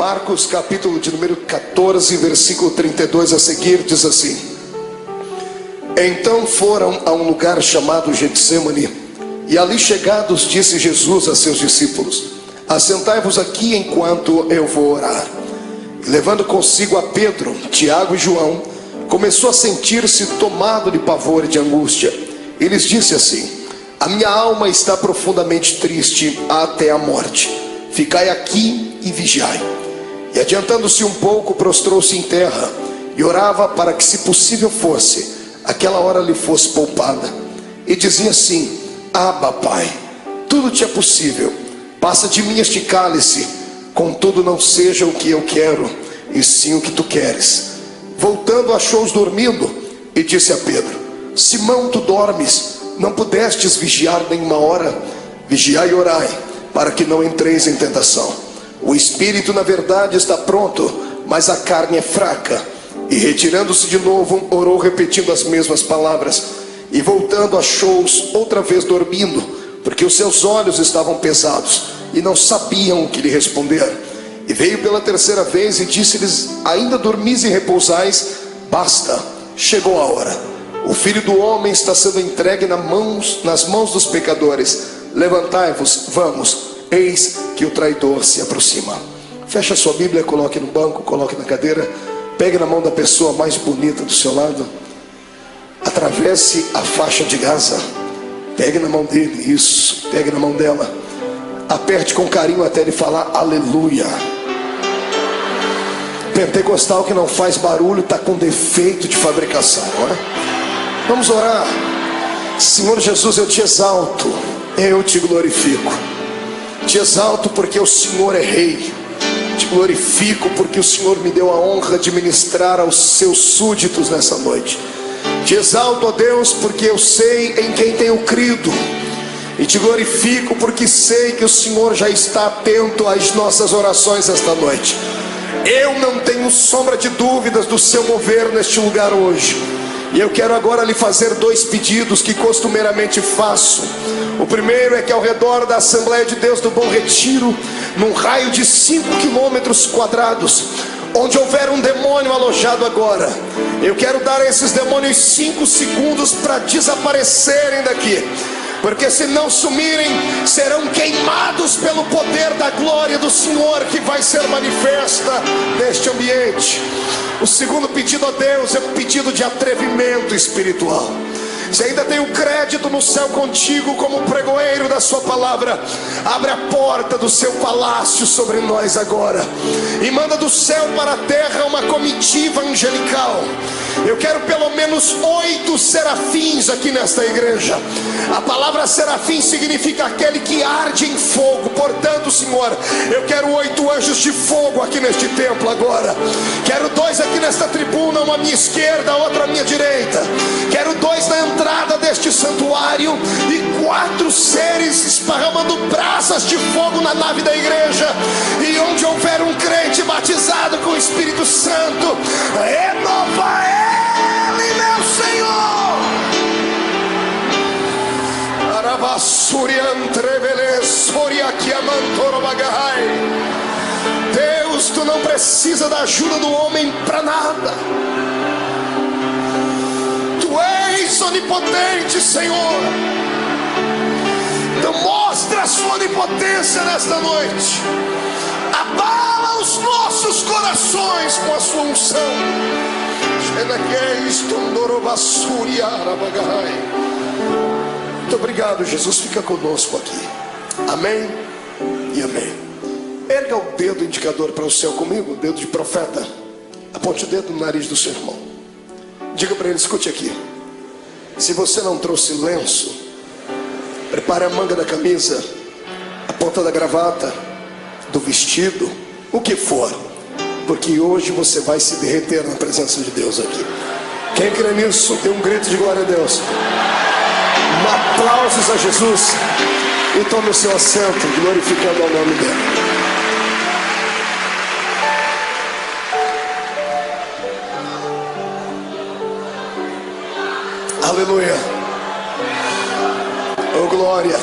Marcos capítulo de número 14, versículo 32 a seguir, diz assim: Então foram a um lugar chamado Getsêmani, e ali chegados disse Jesus a seus discípulos: Assentai-vos aqui enquanto eu vou orar. E levando consigo a Pedro, Tiago e João, começou a sentir-se tomado de pavor e de angústia. E lhes disse assim: A minha alma está profundamente triste até a morte. Ficai aqui e vigiai. E adiantando-se um pouco, prostrou-se em terra e orava para que, se possível fosse, aquela hora lhe fosse poupada. E dizia assim: Abba, Pai, tudo te é possível. Passa de mim este cálice, contudo não seja o que eu quero, e sim o que tu queres. Voltando, achou-os dormindo e disse a Pedro: Simão, tu dormes? Não pudestes vigiar nenhuma hora? Vigiai e orai, para que não entreis em tentação. O espírito na verdade está pronto, mas a carne é fraca. E retirando-se de novo, orou repetindo as mesmas palavras. E voltando, achou-os outra vez dormindo, porque os seus olhos estavam pesados e não sabiam o que lhe responder. E veio pela terceira vez e disse-lhes: Ainda dormis e repousais? Basta, chegou a hora. O Filho do Homem está sendo entregue nas mãos dos pecadores. Levantai-vos, vamos, eis que o traidor se aproxima. Feche a sua Bíblia, coloque no banco, coloque na cadeira. Pegue na mão da pessoa mais bonita do seu lado. Atravesse a faixa de Gaza. Pegue na mão dele, isso, pegue na mão dela. Aperte com carinho até ele falar aleluia. Pentecostal que não faz barulho está com defeito de fabricação, não é? Vamos orar. Senhor Jesus, eu te exalto, eu te glorifico. Te exalto porque o Senhor é rei. Te glorifico porque o Senhor me deu a honra de ministrar aos seus súditos nessa noite. Te exalto, ó Deus, porque eu sei em quem tenho crido. E te glorifico porque sei que o Senhor já está atento às nossas orações esta noite. Eu não tenho sombra de dúvidas do seu mover neste lugar hoje. E eu quero agora lhe fazer dois pedidos que costumeiramente faço. O primeiro é que ao redor da Assembleia de Deus do Bom Retiro, num raio de 5 quilômetros quadrados, onde houver um demônio alojado agora, eu quero dar a esses demônios 5 segundos para desaparecerem daqui. Porque se não sumirem, serão queimados pelo poder da glória do Senhor que vai ser manifesta neste ambiente. O segundo pedido a Deus é um pedido de atrevimento espiritual. Se ainda tem o crédito no céu contigo como pregoeiro da sua palavra, abre a porta do seu palácio sobre nós agora e manda do céu para a terra uma comitiva angelical. Eu quero pelo menos 8 serafins aqui nesta igreja. A palavra serafim significa aquele que arde em fogo. Portanto, Senhor, eu quero 8 anjos de fogo aqui neste templo agora. Quero 2 aqui nesta tribuna, uma à minha esquerda, outra à minha direita. Quero 2 na entrada deste santuário e 4 seres esparramando brasas de fogo na nave da igreja. E onde houver um crente batizado com o Espírito Santo, renova ele, meu Senhor. Deus, tu não precisa da ajuda do homem para nada. Tu és onipotente, Senhor. Então mostra a sua onipotência nesta noite. Abala os nossos corações com a sua unção. Muito obrigado, Jesus. Fica conosco aqui. Amém e amém. Erga o dedo indicador para o céu comigo, o dedo de profeta. Aponte o dedo no nariz do seu irmão. Diga para ele: escute aqui. Se você não trouxe lenço, prepare a manga da camisa, a ponta da gravata, do vestido, o que for, porque hoje você vai se derreter na presença de Deus aqui. Quem crê nisso, dê um grito de glória a Deus. Aplausos a Jesus. E tome o seu assento, glorificando ao nome dele. Aleluia. Oh glória.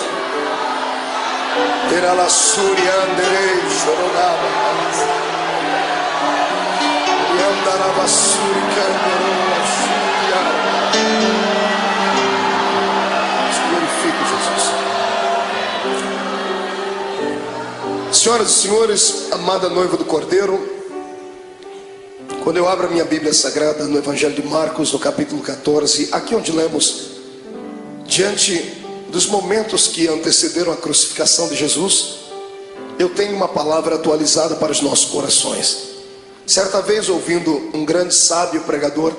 Terá la suria anderei chorogaba. Senhoras e senhores, amada noiva do Cordeiro, quando eu abro a minha Bíblia Sagrada no Evangelho de Marcos, no capítulo 14, aqui onde lemos, diante dos momentos que antecederam a crucificação de Jesus, eu tenho uma palavra atualizada para os nossos corações. Certa vez, ouvindo um grande sábio pregador,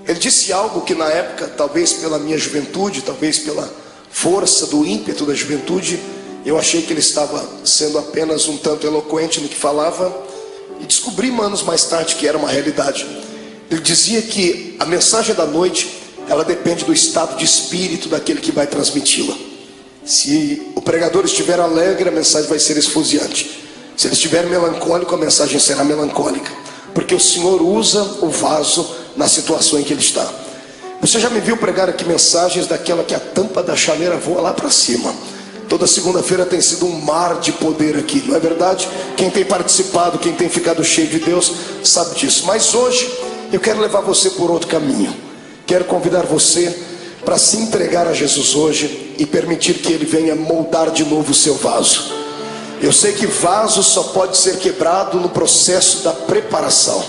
ele disse algo que na época, talvez pela minha juventude, talvez pela força do ímpeto da juventude, eu achei que ele estava sendo apenas um tanto eloquente no que falava, e descobri anos mais tarde que era uma realidade. Ele dizia que a mensagem da noite, ela depende do estado de espírito daquele que vai transmiti-la. Se o pregador estiver alegre, a mensagem vai ser esfuziante. Se ele estiver melancólico, a mensagem será melancólica, porque o Senhor usa o vaso na situação em que ele está. Você já me viu pregar aqui mensagens daquela que a tampa da chaleira voa lá para cima. Toda segunda-feira tem sido um mar de poder aqui, não é verdade? Quem tem participado, quem tem ficado cheio de Deus, sabe disso. Mas hoje eu quero levar você por outro caminho. Quero convidar você para se entregar a Jesus hoje e permitir que Ele venha moldar de novo o seu vaso. Eu sei que vaso só pode ser quebrado no processo da preparação.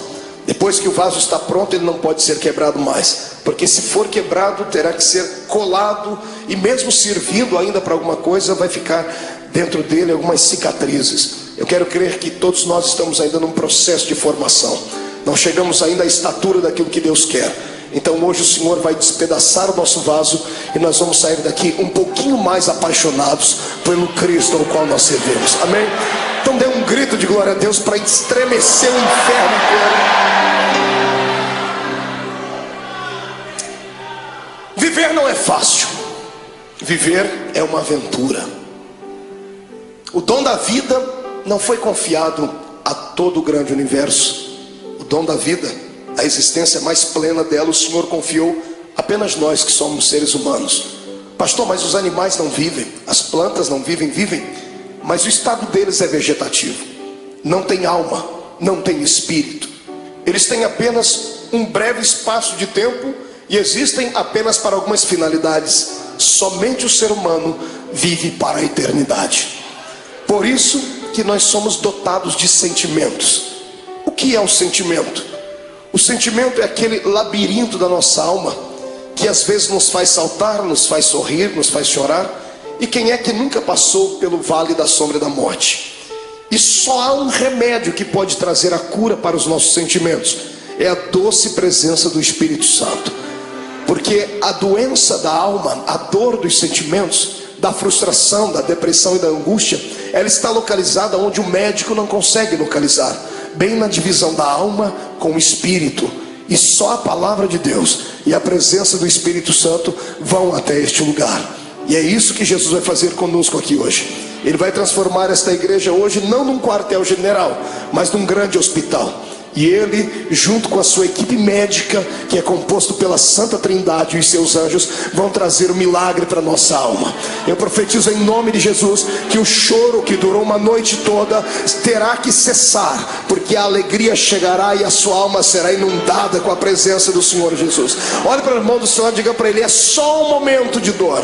Depois que o vaso está pronto, ele não pode ser quebrado mais, porque se for quebrado, terá que ser colado, e mesmo servindo ainda para alguma coisa, vai ficar dentro dele algumas cicatrizes. Eu quero crer que todos nós estamos ainda num processo de formação, não chegamos ainda à estatura daquilo que Deus quer. Então hoje o Senhor vai despedaçar o nosso vaso, e nós vamos sair daqui um pouquinho mais apaixonados pelo Cristo ao qual nós servimos. Amém? Então dê um grito de glória a Deus para estremecer o inferno inteiro. Viver não é fácil. Viver é uma aventura. O dom da vida não foi confiado a todo o grande universo. O dom da vida, a existência mais plena dela, o Senhor confiou apenas nós que somos seres humanos. Pastor, mas os animais não vivem, as plantas não vivem, vivem, mas o estado deles é vegetativo. Não tem alma, não tem espírito. Eles têm apenas um breve espaço de tempo e existem apenas para algumas finalidades. Somente o ser humano vive para a eternidade. Por isso que nós somos dotados de sentimentos. O que é o sentimento? O sentimento é aquele labirinto da nossa alma que às vezes nos faz saltar, nos faz sorrir, nos faz chorar. E quem é que nunca passou pelo vale da sombra da morte? E só há um remédio que pode trazer a cura para os nossos sentimentos: é a doce presença do Espírito Santo. Porque a doença da alma, a dor dos sentimentos, da frustração, da depressão e da angústia, ela está localizada onde o médico não consegue localizar, bem na divisão da alma com o espírito. E só a palavra de Deus e a presença do Espírito Santo vão até este lugar. E é isso que Jesus vai fazer conosco aqui hoje. Ele vai transformar esta igreja hoje não num quartel-general, mas num grande hospital. E ele, junto com a sua equipe médica, que é composto pela Santa Trindade e os seus anjos, vão trazer o milagre para a nossa alma. Eu profetizo em nome de Jesus que o choro que durou uma noite toda terá que cessar, porque a alegria chegará e a sua alma será inundada com a presença do Senhor Jesus. Olhe para o irmão do Senhor e diga para ele: é só um momento de dor.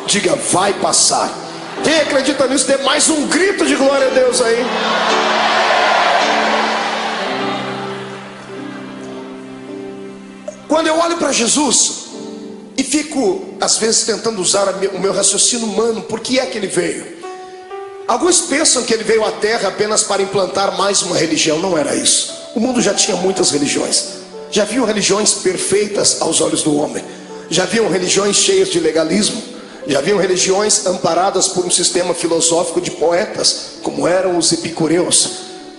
Diga: vai passar. Quem acredita nisso, dê mais um grito de glória a Deus aí. Quando eu olho para Jesus e fico às vezes tentando usar o meu raciocínio humano, por que é que ele veio? Alguns pensam que ele veio à terra apenas para implantar mais uma religião. Não era isso. O mundo já tinha muitas religiões. Já haviam religiões perfeitas aos olhos do homem. Já haviam religiões cheias de legalismo. Já haviam religiões amparadas por um sistema filosófico de poetas, como eram os epicureus.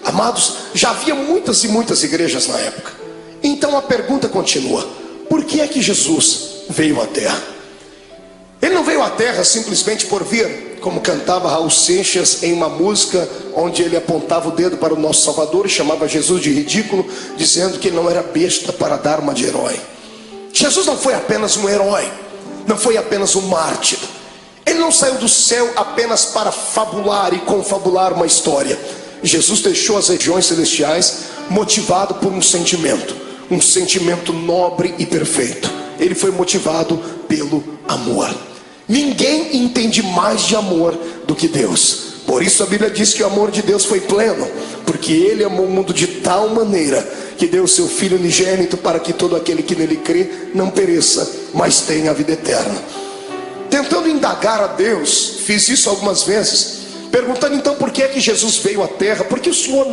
Amados, já havia muitas e muitas igrejas na época. Então a pergunta continua: por que é que Jesus veio à terra? Ele não veio à terra simplesmente por vir, como cantava Raul Seixas em uma música onde ele apontava o dedo para o nosso Salvador e chamava Jesus de ridículo, dizendo que ele não era besta para dar uma de herói. Jesus não foi apenas um herói, não foi apenas um mártir. Ele não saiu do céu apenas para fabular e confabular uma história. Jesus deixou as regiões celestiais motivado por um sentimento nobre e perfeito. Ele foi motivado pelo amor. Ninguém entende mais de amor do que Deus. Por isso a Bíblia diz que o amor de Deus foi pleno, porque Ele amou o mundo de tal maneira que deu o seu Filho unigênito, para que todo aquele que nele crê não pereça, mas tenha a vida eterna. Tentando indagar a Deus, fiz isso algumas vezes, perguntando então por que é que Jesus veio à terra, porque o Senhor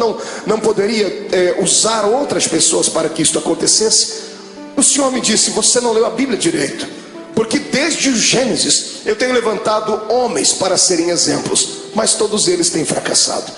não poderia usar outras pessoas para que isso acontecesse. O Senhor me disse: você não leu a Bíblia direito, porque desde o Gênesis eu tenho levantado homens para serem exemplos, mas todos eles têm fracassado.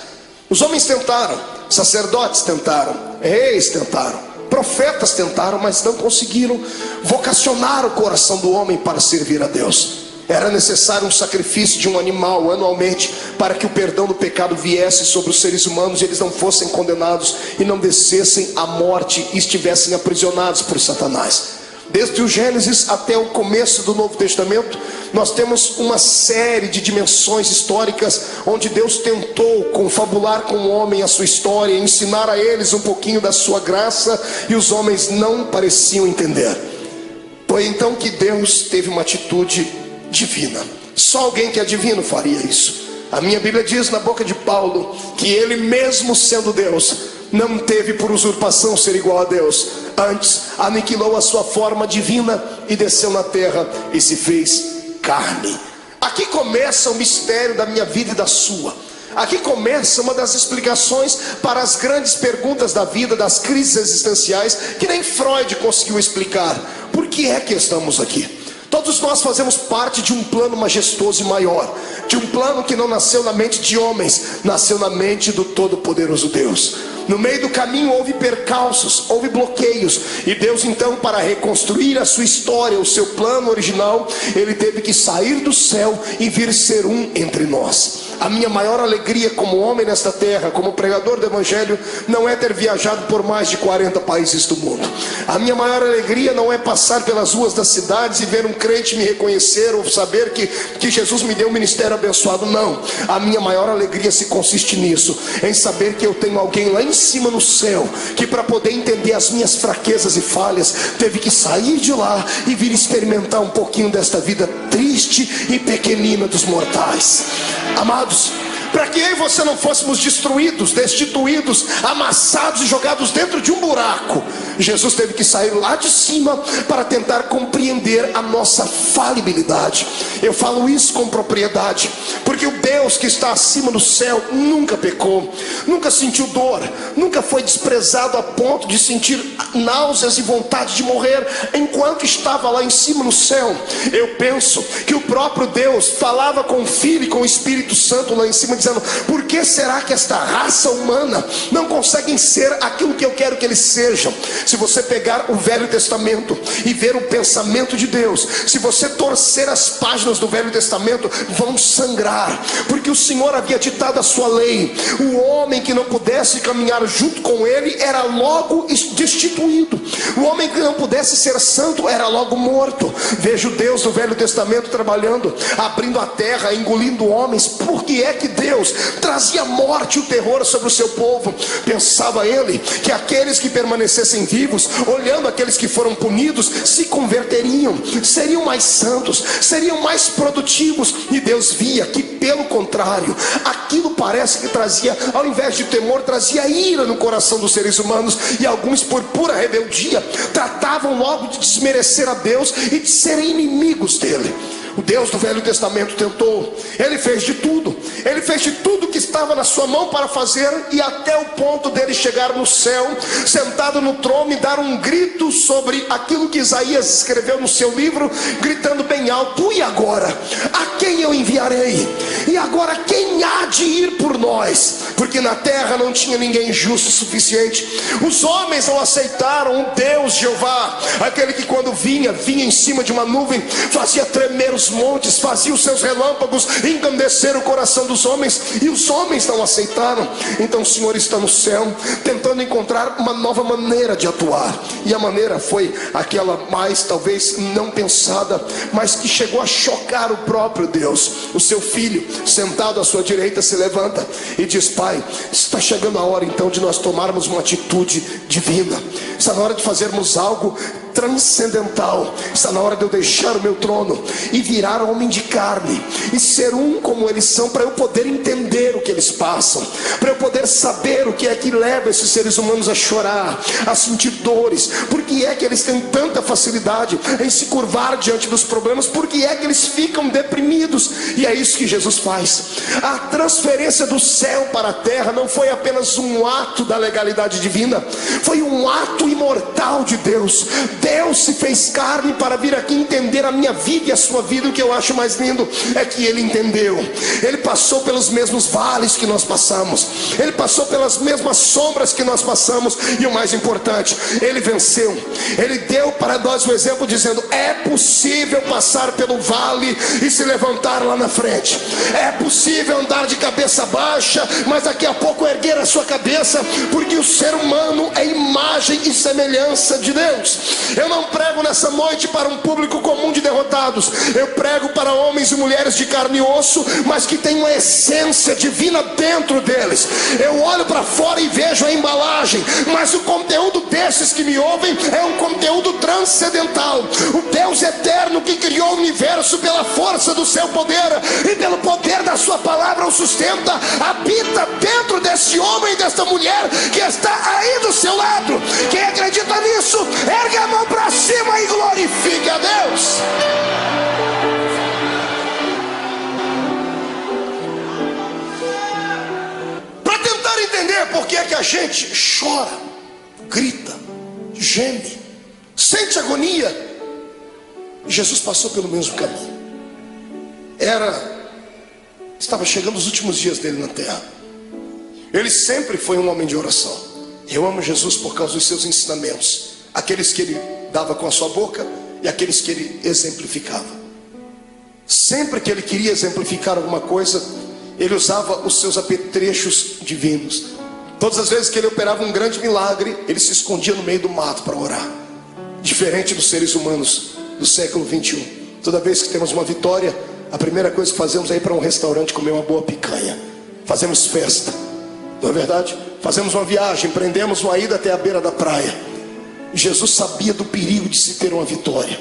Os homens tentaram, sacerdotes tentaram, reis tentaram, profetas tentaram, mas não conseguiram vocacionar o coração do homem para servir a Deus. Era necessário um sacrifício de um animal anualmente, para que o perdão do pecado viesse sobre os seres humanos e eles não fossem condenados e não descessem à morte e estivessem aprisionados por Satanás. Desde o Gênesis até o começo do Novo Testamento, nós temos uma série de dimensões históricas onde Deus tentou confabular com o homem a sua história, ensinar a eles um pouquinho da sua graça, e os homens não pareciam entender. Foi então que Deus teve uma atitude divina. Só alguém que é divino faria isso. A minha Bíblia diz na boca de Paulo que ele, mesmo sendo Deus, não teve por usurpação ser igual a Deus. Antes aniquilou a sua forma divina e desceu na terra e se fez carne. Aqui começa o mistério da minha vida e da sua. Aqui começa uma das explicações para as grandes perguntas da vida, das crises existenciais, que nem Freud conseguiu explicar. Por que é que estamos aqui? Todos nós fazemos parte de um plano majestoso e maior, de um plano que não nasceu na mente de homens, nasceu na mente do Todo-Poderoso Deus. No meio do caminho houve percalços, houve bloqueios, e Deus então, para reconstruir a sua história, o seu plano original, Ele teve que sair do céu e vir ser um entre nós. A minha maior alegria como homem nesta terra, como pregador do Evangelho, não é ter viajado por mais de 40 países do mundo. A minha maior alegria não é passar pelas ruas das cidades e ver um crente me reconhecer, ou saber que Jesus me deu um ministério abençoado. Não, a minha maior alegria se consiste nisso, em saber que eu tenho alguém lá em cima no céu, que para poder entender as minhas fraquezas e falhas, teve que sair de lá e vir experimentar um pouquinho desta vida triste e pequenina dos mortais. Amados, para que eu e você não fôssemos destruídos, destituídos, amassados e jogados dentro de um buraco, Jesus teve que sair lá de cima para tentar compreender a nossa falibilidade. Eu falo isso com propriedade, porque o Deus que está acima do céu nunca pecou, nunca sentiu dor, nunca foi desprezado a ponto de sentir náuseas e vontade de morrer enquanto estava lá em cima no céu. Eu penso que o próprio Deus falava com o Filho e com o Espírito Santo lá em cima, dizendo: por que será que esta raça humana não conseguem ser aquilo que eu quero que eles sejam? Se você pegar o Velho Testamento e ver o pensamento de Deus, se você torcer as páginas do Velho Testamento, vão sangrar, porque o Senhor havia ditado a sua lei. O homem que não pudesse caminhar junto com ele era logo destituído. O homem que não pudesse ser santo era logo morto. Veja o Deus do Velho Testamento trabalhando, abrindo a terra, engolindo homens. Por que é que Deus trazia morte e o terror sobre o seu povo? Pensava ele que aqueles que permanecessem vivos, olhando aqueles que foram punidos, se converteriam, seriam mais santos, seriam mais produtivos. E Deus via que, pelo contrário, aquilo parece que trazia, ao invés de temor, trazia ira no coração dos seres humanos. E alguns, por pura rebeldia, tratavam logo de desmerecer a Deus e de serem inimigos dele. O Deus do Velho Testamento tentou, ele fez de tudo que estava na sua mão para fazer, e até o ponto dele chegar no céu, sentado no trono, e dar um grito sobre aquilo que Isaías escreveu no seu livro, gritando bem alto: e agora? A quem eu enviarei? E agora quem há de ir por nós? Porque na terra não tinha ninguém justo o suficiente. Os homens não aceitaram o Deus Jeová, aquele que quando vinha em cima de uma nuvem, fazia tremer os os montes, fazia os seus relâmpagos engrandecer o coração dos homens, e os homens não aceitaram. Então o Senhor está no céu, tentando encontrar uma nova maneira de atuar, e a maneira foi aquela mais talvez não pensada, mas que chegou a chocar o próprio Deus. O seu filho, sentado à sua direita, se levanta e diz: Pai, está chegando a hora então de nós tomarmos uma atitude divina, está na hora de fazermos algo transcendental, está na hora de eu deixar o meu trono e virar homem de carne e ser um como eles são, para eu poder entender o que eles passam, para eu poder saber o que é que leva esses seres humanos a chorar, a sentir dores, porque é que eles têm tanta facilidade em se curvar diante dos problemas, porque é que eles ficam deprimidos. E é isso que Jesus faz. A transferência do céu para a terra não foi apenas um ato da legalidade divina, foi um ato imortal de Deus. Deus se fez carne para vir aqui entender a minha vida e a sua vida. O que eu acho mais lindo é que Ele entendeu. Ele passou pelos mesmos vales que nós passamos, Ele passou pelas mesmas sombras que nós passamos, e o mais importante, Ele venceu. Ele deu para nós o exemplo dizendo: é possível passar pelo vale e se levantar lá na frente, é possível andar de cabeça baixa, mas daqui a pouco erguer a sua cabeça, porque o ser humano é imagem e semelhança de Deus. Eu não prego nessa noite para um público comum de derrotados, eu prego para homens e mulheres de carne e osso, mas que tem uma essência divina dentro deles. Eu olho para fora e vejo a embalagem, mas o conteúdo desses que me ouvem é um conteúdo transcendental. O Deus eterno que criou o universo pela força do seu poder e pelo poder da sua palavra o sustenta, habita dentro desse homem e desta mulher que está aí do seu lado. Quem acredita nisso, ergue a mão para cima e glorifique a Deus. Para tentar entender por que é que a gente chora, grita, geme, sente agonia, Jesus passou pelo mesmo caminho. Estava chegando os últimos dias dele na terra. Ele sempre foi um homem de oração. Eu amo Jesus por causa dos seus ensinamentos, aqueles que ele dava com a sua boca e aqueles que ele exemplificava. Sempre que ele queria exemplificar alguma coisa, ele usava os seus apetrechos divinos. Todas as vezes que ele operava um grande milagre, ele se escondia no meio do mato para orar. Diferente dos seres humanos do século 21. Toda vez que temos uma vitória, a primeira coisa que fazemos é ir para um restaurante comer uma boa picanha. Fazemos festa, não é verdade? Fazemos uma viagem, prendemos uma ida até a beira da praia. Jesus sabia do perigo de se ter uma vitória.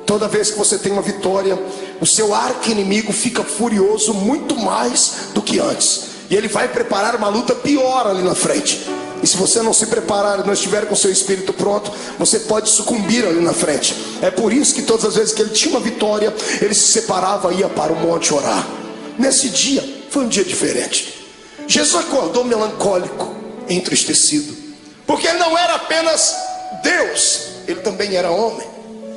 Toda vez que você tem uma vitória, o seu arqui-inimigo fica furioso muito mais do que antes, e ele vai preparar uma luta pior ali na frente. E se você não se preparar e não estiver com o seu espírito pronto, você pode sucumbir ali na frente. É por isso que todas as vezes que ele tinha uma vitória, ele se separava e ia para o monte orar. Nesse dia, foi um dia diferente. Jesus acordou melancólico, entristecido, porque ele não era apenas Deus, ele também era homem.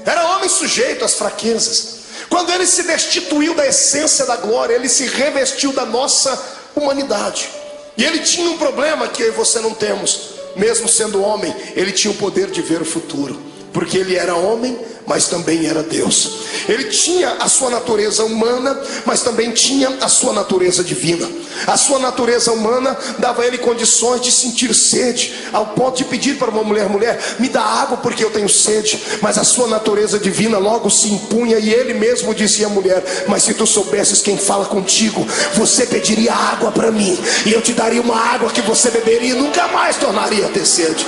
Era homem sujeito às fraquezas. Quando ele se destituiu da essência da glória, ele se revestiu da nossa humanidade. E ele tinha um problema que eu e você não temos. Mesmo sendo homem, ele tinha o poder de ver o futuro, porque ele era homem, mas também era Deus. Ele tinha a sua natureza humana, mas também tinha a sua natureza divina. A sua natureza humana dava a ele condições de sentir sede, ao ponto de pedir para uma mulher: me dá água porque eu tenho sede. Mas a sua natureza divina logo se impunha, e ele mesmo dizia à mulher: mas se tu soubesses quem fala contigo, você pediria água para mim, e eu te daria uma água que você beberia e nunca mais tornaria a ter sede.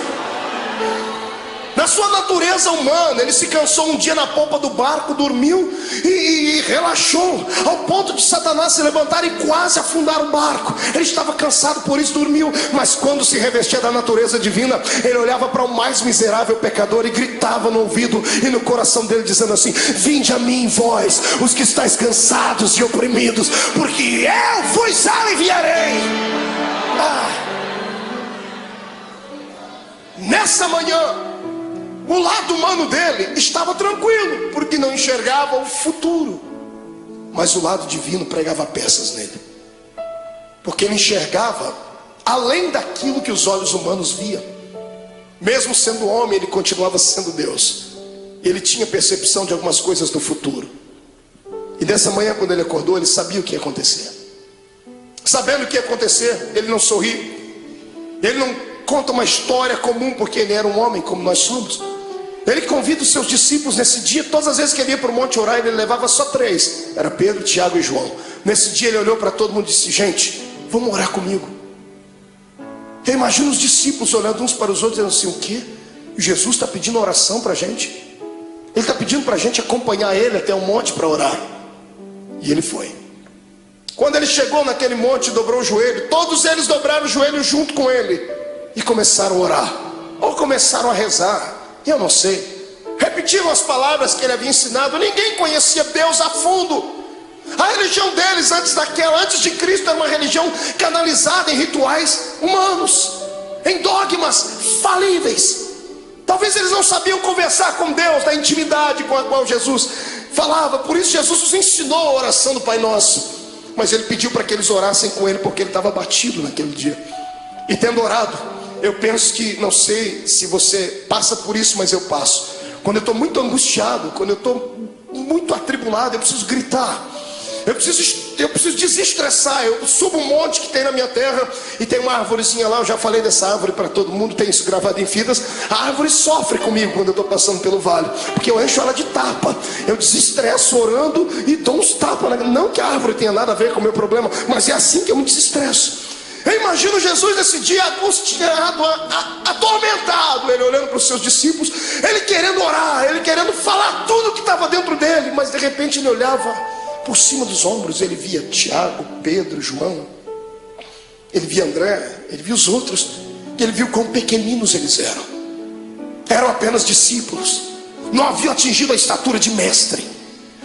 Na sua natureza humana, ele se cansou um dia na polpa do barco, dormiu e relaxou, ao ponto de Satanás se levantar e quase afundar o barco. Ele estava cansado, por isso dormiu. Mas quando se revestia da natureza divina, ele olhava para o mais miserável pecador e gritava no ouvido e no coração dele, dizendo assim: vinde a mim, vós, os que estáis cansados e oprimidos, porque eu vos aliviarei. Nessa manhã, o lado humano dele estava tranquilo, porque não enxergava o futuro. Mas o lado divino pregava peças nele, porque ele enxergava além daquilo que os olhos humanos viam. Mesmo sendo homem, ele continuava sendo Deus. Ele tinha percepção de algumas coisas do futuro. E dessa manhã, quando ele acordou, ele sabia o que ia acontecer. Sabendo o que ia acontecer, ele não sorri. Ele não conta uma história comum, porque ele era um homem como nós somos. Ele convida os seus discípulos nesse dia. Todas as vezes que ele ia para o monte orar, ele levava só 3. Era Pedro, Tiago e João. Nesse dia ele olhou para todo mundo e disse: gente, vamos orar comigo. Eu imagino os discípulos olhando uns para os outros, dizendo assim: o quê? Jesus está pedindo oração para a gente? Ele está pedindo para a gente acompanhar ele até o monte para orar. E ele foi. Quando ele chegou naquele monte, dobrou o joelho. Todos eles dobraram o joelho junto com ele e começaram a orar, ou começaram a rezar, eu não sei. Repetiram as palavras que ele havia ensinado. Ninguém conhecia Deus a fundo. A religião deles antes de Cristo era uma religião canalizada em rituais humanos, em dogmas falíveis. Talvez eles não sabiam conversar com Deus na intimidade com a qual Jesus falava. Por isso Jesus os ensinou a oração do Pai Nosso. Mas ele pediu para que eles orassem com ele, porque ele estava abatido naquele dia. E tendo orado, eu penso que, não sei se você passa por isso, mas eu passo. Quando eu estou muito angustiado, quando eu estou muito atribulado, eu preciso gritar. Eu preciso desestressar. Eu subo um monte que tem na minha terra e tem uma árvorezinha lá. Eu já falei dessa árvore para todo mundo, tem isso gravado em fitas. A árvore sofre comigo quando eu estou passando pelo vale, porque eu encho ela de tapa. Eu desestresso orando e dou uns tapas. Não que a árvore tenha nada a ver com o meu problema, mas é assim que eu me desestresso. Eu imagino Jesus nesse dia angustiado, atormentado, ele olhando para os seus discípulos, ele querendo orar, ele querendo falar tudo que estava dentro dele, mas de repente ele olhava por cima dos ombros, ele via Tiago, Pedro, João, ele via André, ele via os outros, e ele viu quão pequeninos eles eram apenas discípulos, não haviam atingido a estatura de mestre.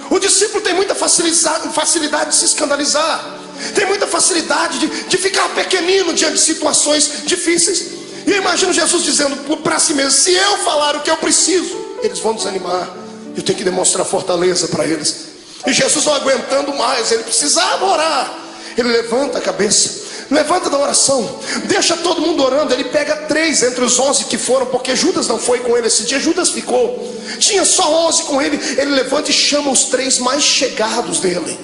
O discípulo tem muita facilidade de se escandalizar, tem muita facilidade de ficar pequenino diante de situações difíceis. E eu imagino Jesus dizendo para si mesmo: se eu falar o que eu preciso, eles vão desanimar, eu tenho que demonstrar fortaleza para eles. E Jesus não aguentando mais, ele precisava orar. Ele levanta a cabeça, levanta da oração, deixa todo mundo orando. Ele pega 3 entre os 11 que foram, porque Judas não foi com ele esse dia, Judas ficou, tinha só 11 com ele. Ele levanta e chama os 3 mais chegados dele.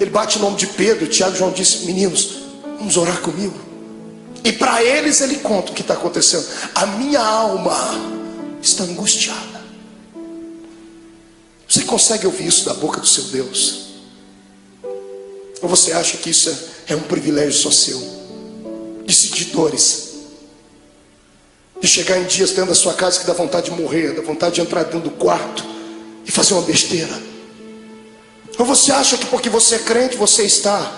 Ele bate o nome de Pedro, Tiago e João, disse: meninos, vamos orar comigo. E para eles ele conta o que está acontecendo. A minha alma está angustiada. Você consegue ouvir isso da boca do seu Deus? Ou você acha que isso é um privilégio só seu? De sentir dores, de chegar em dias dentro da sua casa que dá vontade de morrer, dá vontade de entrar dentro do quarto e fazer uma besteira? Ou você acha que porque você é crente, você está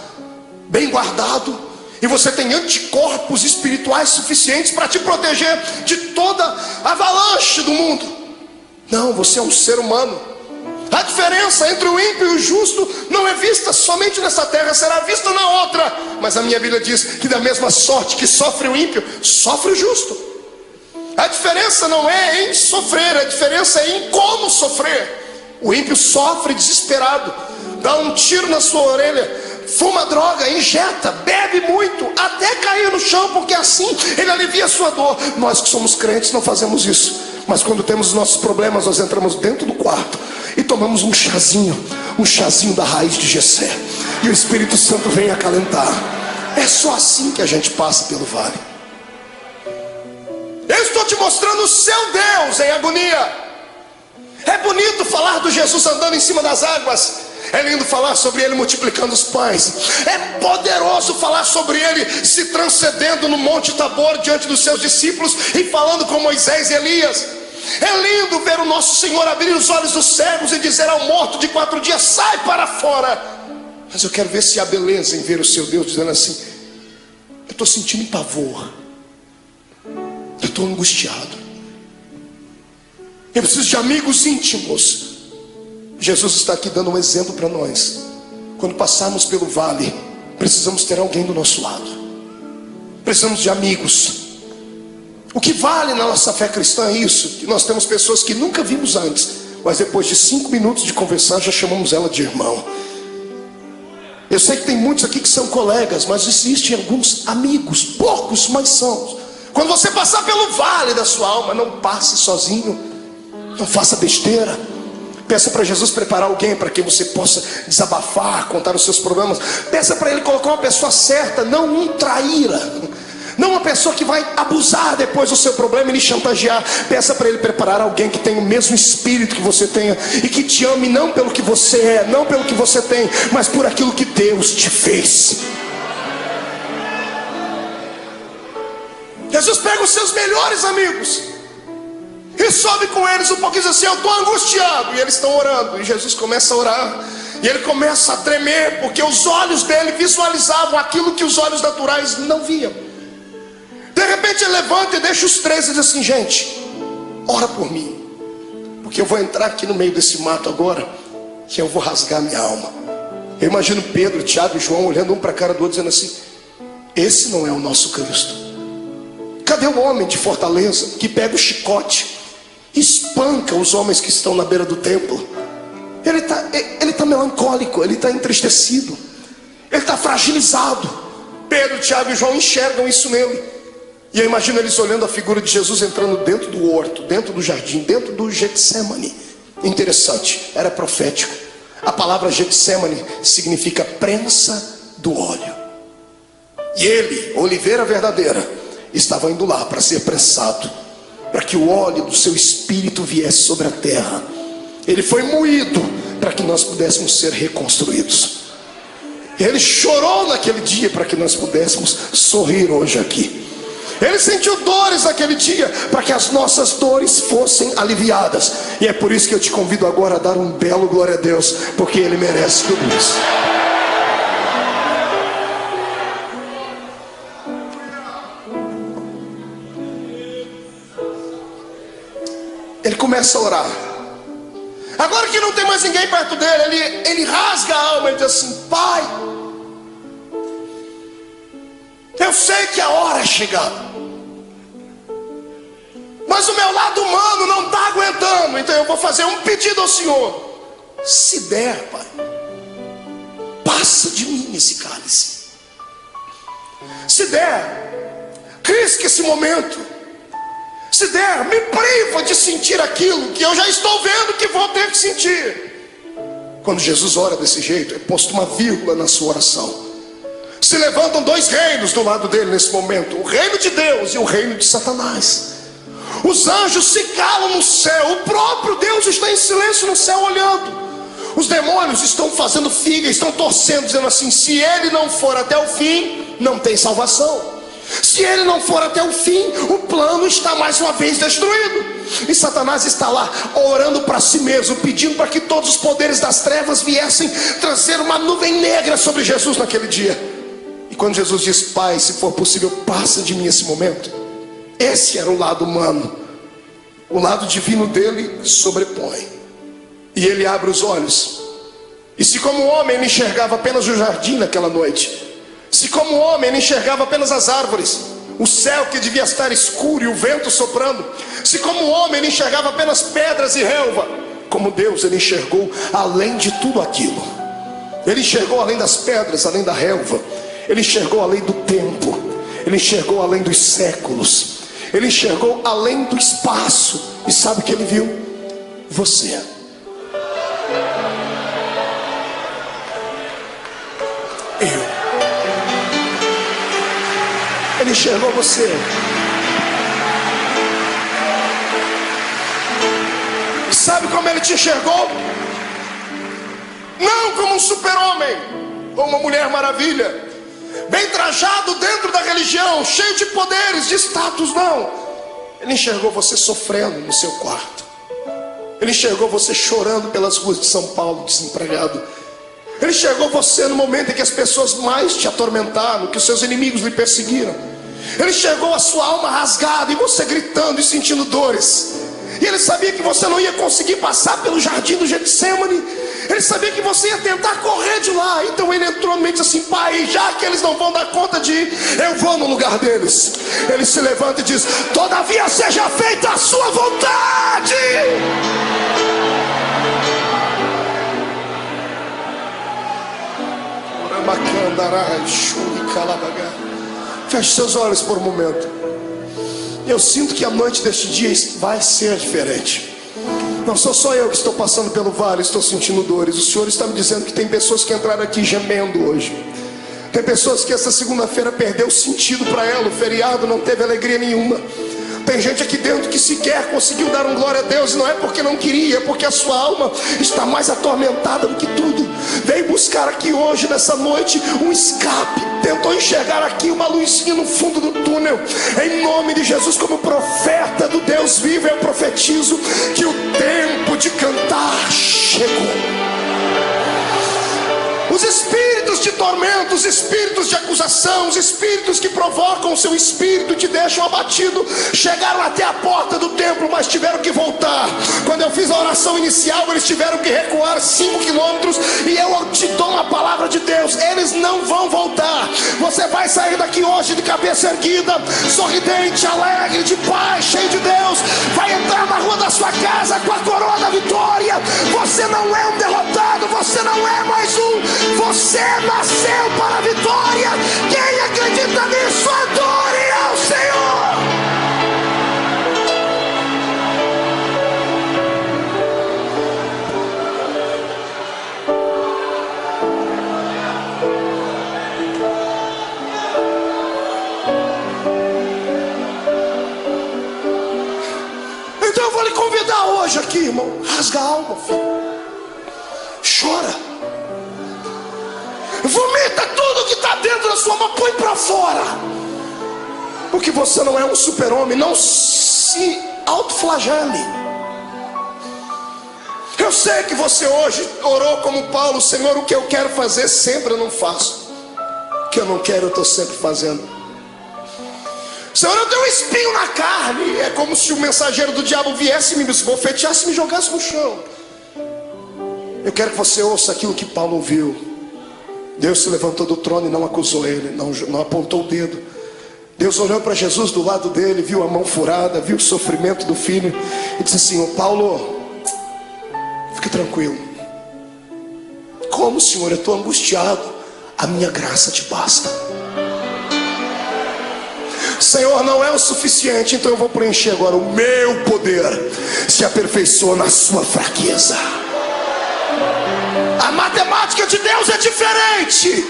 bem guardado e você tem anticorpos espirituais suficientes para te proteger de toda a avalanche do mundo? Não, você é um ser humano. A diferença entre o ímpio e o justo não é vista somente nessa terra, será vista na outra. Mas a minha Bíblia diz que da mesma sorte que sofre o ímpio, sofre o justo. A diferença não é em sofrer, a diferença é em como sofrer. O ímpio sofre desesperado, dá um tiro na sua orelha, fuma droga, injeta, bebe muito, até cair no chão, porque assim ele alivia a sua dor. Nós que somos crentes não fazemos isso, mas quando temos os nossos problemas, nós entramos dentro do quarto e tomamos um chazinho da raiz de Jessé, e o Espírito Santo vem acalentar. É só assim que a gente passa pelo vale. Eu estou te mostrando o seu Deus em agonia. É bonito falar do Jesus andando em cima das águas, é lindo falar sobre ele multiplicando os pães, é poderoso falar sobre ele se transcendendo no Monte Tabor diante dos seus discípulos e falando com Moisés e Elias. É lindo ver o nosso Senhor abrir os olhos dos cegos e dizer ao morto de 4 dias: sai para fora. Mas eu quero ver se há beleza em ver o seu Deus dizendo assim: eu estou sentindo pavor, eu estou angustiado, eu preciso de amigos íntimos. Jesus está aqui dando um exemplo para nós. Quando passarmos pelo vale, precisamos ter alguém do nosso lado, precisamos de amigos. O que vale na nossa fé cristã é isso, que nós temos pessoas que nunca vimos antes, mas depois de 5 minutos de conversar já chamamos ela de irmão. Eu sei que tem muitos aqui que são colegas, mas existem alguns amigos, poucos, mas são. Quando você passar pelo vale da sua alma, não passe sozinho, não faça besteira. Peça para Jesus preparar alguém para que você possa desabafar, contar os seus problemas. Peça para Ele colocar uma pessoa certa, não um traíra, não uma pessoa que vai abusar depois do seu problema e lhe chantagear. Peça para Ele preparar alguém que tenha o mesmo espírito que você tenha e que te ame não pelo que você é, não pelo que você tem, mas por aquilo que Deus te fez. Jesus pega os seus melhores amigos e sobe com eles um pouquinho, diz assim: eu estou angustiado. E eles estão orando, e Jesus começa a orar, e ele começa a tremer, porque os olhos dele visualizavam aquilo que os olhos naturais não viam. De repente ele levanta e deixa os três e diz assim: gente, ora por mim, porque eu vou entrar aqui no meio desse mato agora, que eu vou rasgar minha alma. Eu imagino Pedro, Tiago e João olhando um para a cara do outro, dizendo assim: esse não é o nosso Cristo. Cadê o homem de Fortaleza que pega o chicote, espanca os homens que estão na beira do templo? Ele está melancólico, ele está entristecido, ele está fragilizado. Pedro, Tiago e João enxergam isso nele. E eu imagino eles olhando a figura de Jesus entrando dentro do horto, dentro do jardim, dentro do Getsemane. Interessante, era profético. A palavra Getsemane significa prensa do óleo. E ele, oliveira verdadeira, estava indo lá para ser prensado, para que o óleo do seu espírito viesse sobre a terra. Ele foi moído para que nós pudéssemos ser reconstruídos. Ele chorou naquele dia para que nós pudéssemos sorrir hoje aqui. Ele sentiu dores naquele dia para que as nossas dores fossem aliviadas. E é por isso que eu te convido agora a dar um belo glória a Deus, porque Ele merece tudo isso. Ele começa a orar. Agora que não tem mais ninguém perto dele, ele rasga a alma e diz assim: Pai, eu sei que a hora é chegada, mas o meu lado humano não está aguentando. Então eu vou fazer um pedido ao Senhor: se der, Pai, passa de mim esse cálice. Se der, risque esse momento. Se der, me priva de sentir aquilo que eu já estou vendo que vou ter que sentir. Quando Jesus ora desse jeito, é posto uma vírgula na sua oração. Se levantam dois reinos do lado dele nesse momento: o reino de Deus e o reino de Satanás. Os anjos se calam no céu, o próprio Deus está em silêncio no céu olhando. Os demônios estão fazendo figa, estão torcendo, dizendo assim: se ele não for até o fim, não tem salvação. Se ele não for até o fim, o plano está mais uma vez destruído. E Satanás está lá orando para si mesmo, pedindo para que todos os poderes das trevas viessem trazer uma nuvem negra sobre Jesus naquele dia. E quando Jesus diz: Pai, se for possível, passa de mim esse momento, esse era o lado humano. O lado divino dele sobrepõe. E ele abre os olhos. E se como homem ele enxergava apenas o jardim naquela noite, se como homem ele enxergava apenas as árvores, o céu que devia estar escuro e o vento soprando, se como homem ele enxergava apenas pedras e relva, como Deus ele enxergou além de tudo aquilo. Ele enxergou além das pedras, além da relva. Ele enxergou além do tempo. Ele enxergou além dos séculos. Ele enxergou além do espaço. E sabe o que ele viu? Você. Ele enxergou você. Sabe como ele te enxergou? Não como um super-homem ou uma mulher maravilha, bem trajado dentro da religião, cheio de poderes, de status, não. Ele enxergou você sofrendo no seu quarto. Ele enxergou você chorando pelas ruas de São Paulo, desempregado. Ele enxergou você no momento em que as pessoas mais te atormentaram, que os seus inimigos lhe perseguiram. Ele enxergou a sua alma rasgada e você gritando e sentindo dores. E ele sabia que você não ia conseguir passar pelo jardim do Getsemane. Ele sabia que você ia tentar correr de lá. Então ele entrou no meio e disse assim: Pai, já que eles não vão dar conta de ir, eu vou no lugar deles. Ele se levanta e diz: todavia seja feita a sua vontade. Feche seus olhos por um momento. Eu sinto que a noite deste dia vai ser diferente. Não sou só eu que estou passando pelo vale, estou sentindo dores. O Senhor está me dizendo que tem pessoas que entraram aqui gemendo hoje. Tem pessoas que essa segunda-feira perdeu o sentido para ela. O feriado não teve alegria nenhuma. Tem gente aqui dentro que sequer conseguiu dar um glória a Deus. E não é porque não queria, é porque a sua alma está mais atormentada do que tudo. Veio buscar aqui hoje, nessa noite, um escape. Tentou enxergar aqui uma luzinha no fundo do túnel. Em nome de Jesus, como profeta do Deus vivo, eu profetizo que o tempo de cantar chegou. Os espíritos de tormento, os espíritos de acusação, os espíritos que provocam o seu espírito, te deixam abatido, chegaram até a porta do templo, mas tiveram que voltar. Quando eu fiz a oração inicial, eles tiveram que recuar 5 quilômetros. E eu te dou uma palavra de Deus: eles não vão voltar. Você vai sair daqui hoje de cabeça erguida, sorridente, alegre, de paz, cheio de Deus. Vai entrar na rua da sua casa com a coroa da vitória. Você não é um derrotado, você não é mais um. Você nasceu para a vitória. Quem acredita nisso, adore ao Senhor. Então eu vou lhe convidar hoje aqui, irmão. Rasga a alma, filho. Chora. Vomita tudo que está dentro da sua alma, põe para fora. Porque você não é um super-homem. Não se autoflagele. Eu sei que você hoje orou como Paulo: Senhor, o que eu quero fazer sempre eu não faço, o que eu não quero eu estou sempre fazendo. Senhor, eu tenho um espinho na carne. É como se o mensageiro do diabo viesse, me esbofeteasse e me jogasse no chão. Eu quero que você ouça aquilo que Paulo ouviu. Deus se levantou do trono e não acusou ele, não apontou o dedo. Deus olhou para Jesus do lado dele, viu a mão furada, viu o sofrimento do filho e disse assim: Paulo, fique tranquilo. Como, Senhor? Eu estou angustiado. A minha graça te basta. Senhor, não é o suficiente, então eu vou preencher agora. O meu poder se aperfeiçoa na sua fraqueza. A matemática de Deus é diferente.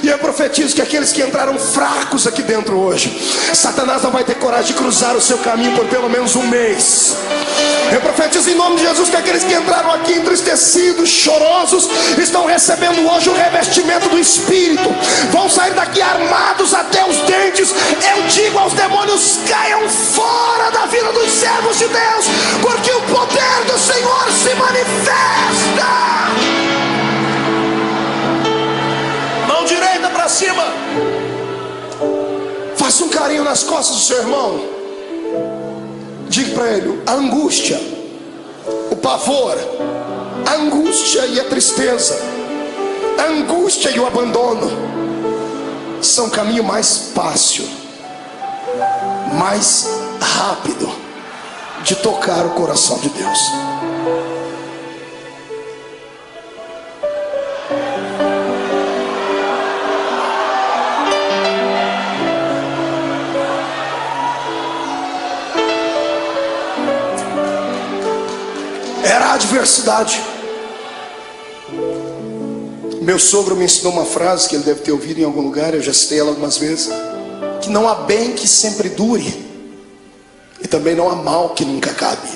E eu profetizo que aqueles que entraram fracos aqui dentro hoje, Satanás não vai ter coragem de cruzar o seu caminho por pelo menos um mês. Eu profetizo em nome de Jesus que aqueles que entraram aqui entristecidos, chorosos, estão recebendo hoje o revestimento do Espírito. Vão sair daqui armados até os dentes. Eu digo aos demônios: caiam fora da vida dos servos de Deus, porque o poder do Senhor se manifesta. Mão direita para cima. Faça um carinho nas costas do seu irmão. Diga para ele: a angústia, o pavor, a angústia e a tristeza, a angústia e o abandono são o caminho mais fácil, mais rápido de tocar o coração de Deus. Era a adversidade. Meu sogro me ensinou uma frase que ele deve ter ouvido em algum lugar, eu já citei ela algumas vezes: que não há bem que sempre dure, e também não há mal que nunca acabe.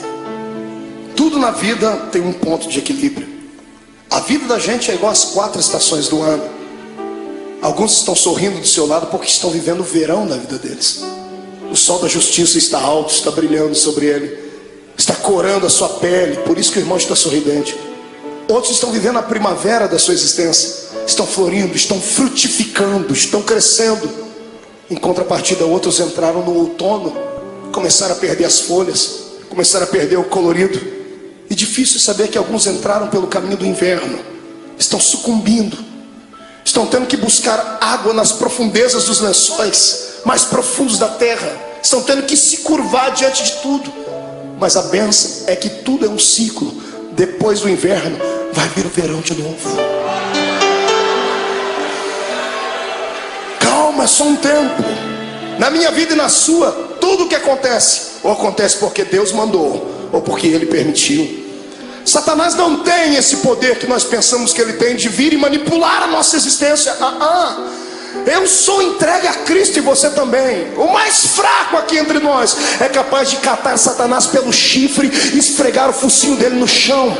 Tudo na vida tem um ponto de equilíbrio. A vida da gente é igual às 4 estações do ano. Alguns estão sorrindo do seu lado porque estão vivendo o verão na vida deles. O sol da justiça está alto, está brilhando sobre ele, está corando a sua pele, por isso que o irmão está sorridente. Outros estão vivendo a primavera da sua existência, estão florindo, estão frutificando, estão crescendo. Em contrapartida, outros entraram no outono, começaram a perder as folhas, começaram a perder o colorido. E difícil saber que alguns entraram pelo caminho do inverno, estão sucumbindo, estão tendo que buscar água nas profundezas dos lençóis mais profundos da terra, estão tendo que se curvar diante de tudo. Mas a bênção é que tudo é um ciclo. Depois do inverno vai vir o verão de novo. Calma, é só um tempo. Na minha vida e na sua, tudo o que acontece, ou acontece porque Deus mandou, ou porque Ele permitiu. Satanás não tem esse poder que nós pensamos que ele tem, de vir e manipular a nossa existência. Eu sou entregue a Cristo e você também. O mais fraco aqui entre nós é capaz de catar Satanás pelo chifre e esfregar o focinho dele no chão,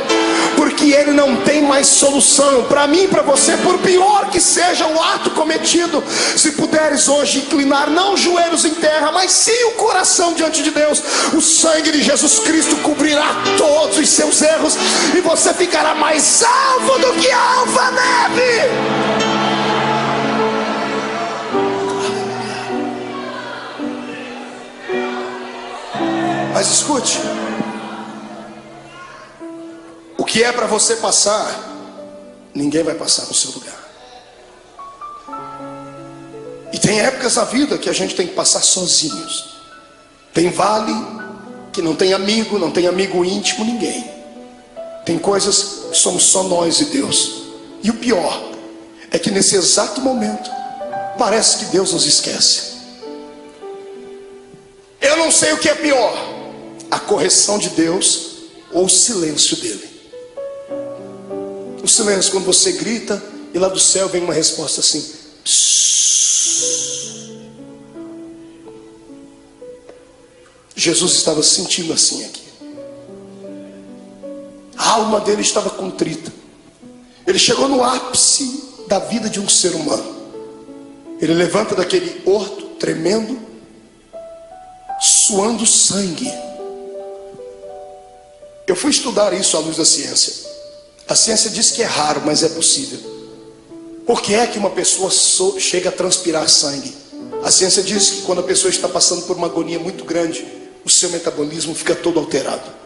porque ele não tem mais solução. Para mim e para você, por pior que seja o ato cometido, se puderes hoje inclinar não os joelhos em terra, mas sim o coração diante de Deus, o sangue de Jesus Cristo cobrirá todos os seus erros e você ficará mais alvo do que a alva-neve. Mas escute, o que é para você passar, ninguém vai passar no seu lugar. E tem épocas na vida que a gente tem que passar sozinhos. Tem vale que não tem amigo íntimo, ninguém. Tem coisas que somos só nós e Deus. E o pior é que nesse exato momento parece que Deus nos esquece. Eu não sei o que é pior, a correção de Deus ou o silêncio dele. O silêncio, quando você grita e lá do céu vem uma resposta assim: psss. Jesus estava sentindo assim aqui. A alma dele estava contrita. Ele chegou no ápice da vida de um ser humano. Ele levanta daquele horto tremendo, suando sangue. Eu fui estudar isso à luz da ciência. A ciência diz que é raro, mas é possível. Por que é que uma pessoa chega a transpirar sangue? A ciência diz que quando a pessoa está passando por uma agonia muito grande, o seu metabolismo fica todo alterado.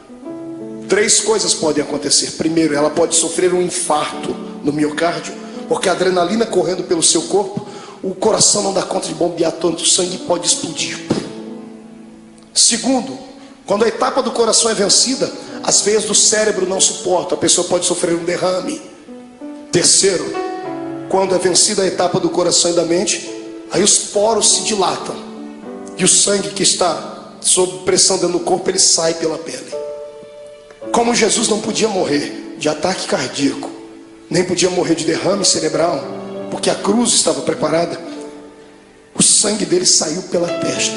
3 coisas podem acontecer. Primeiro, ela pode sofrer um infarto no miocárdio, porque a adrenalina correndo pelo seu corpo, o coração não dá conta de bombear tanto sangue e pode explodir. Segundo, quando a etapa do coração é vencida, as veias do cérebro não suportam, a pessoa pode sofrer um derrame. Terceiro, quando é vencida a etapa do coração e da mente, aí os poros se dilatam e o sangue que está sob pressão dentro do corpo, ele sai pela pele. Como Jesus não podia morrer de ataque cardíaco, nem podia morrer de derrame cerebral, porque a cruz estava preparada, o sangue dele saiu pela testa,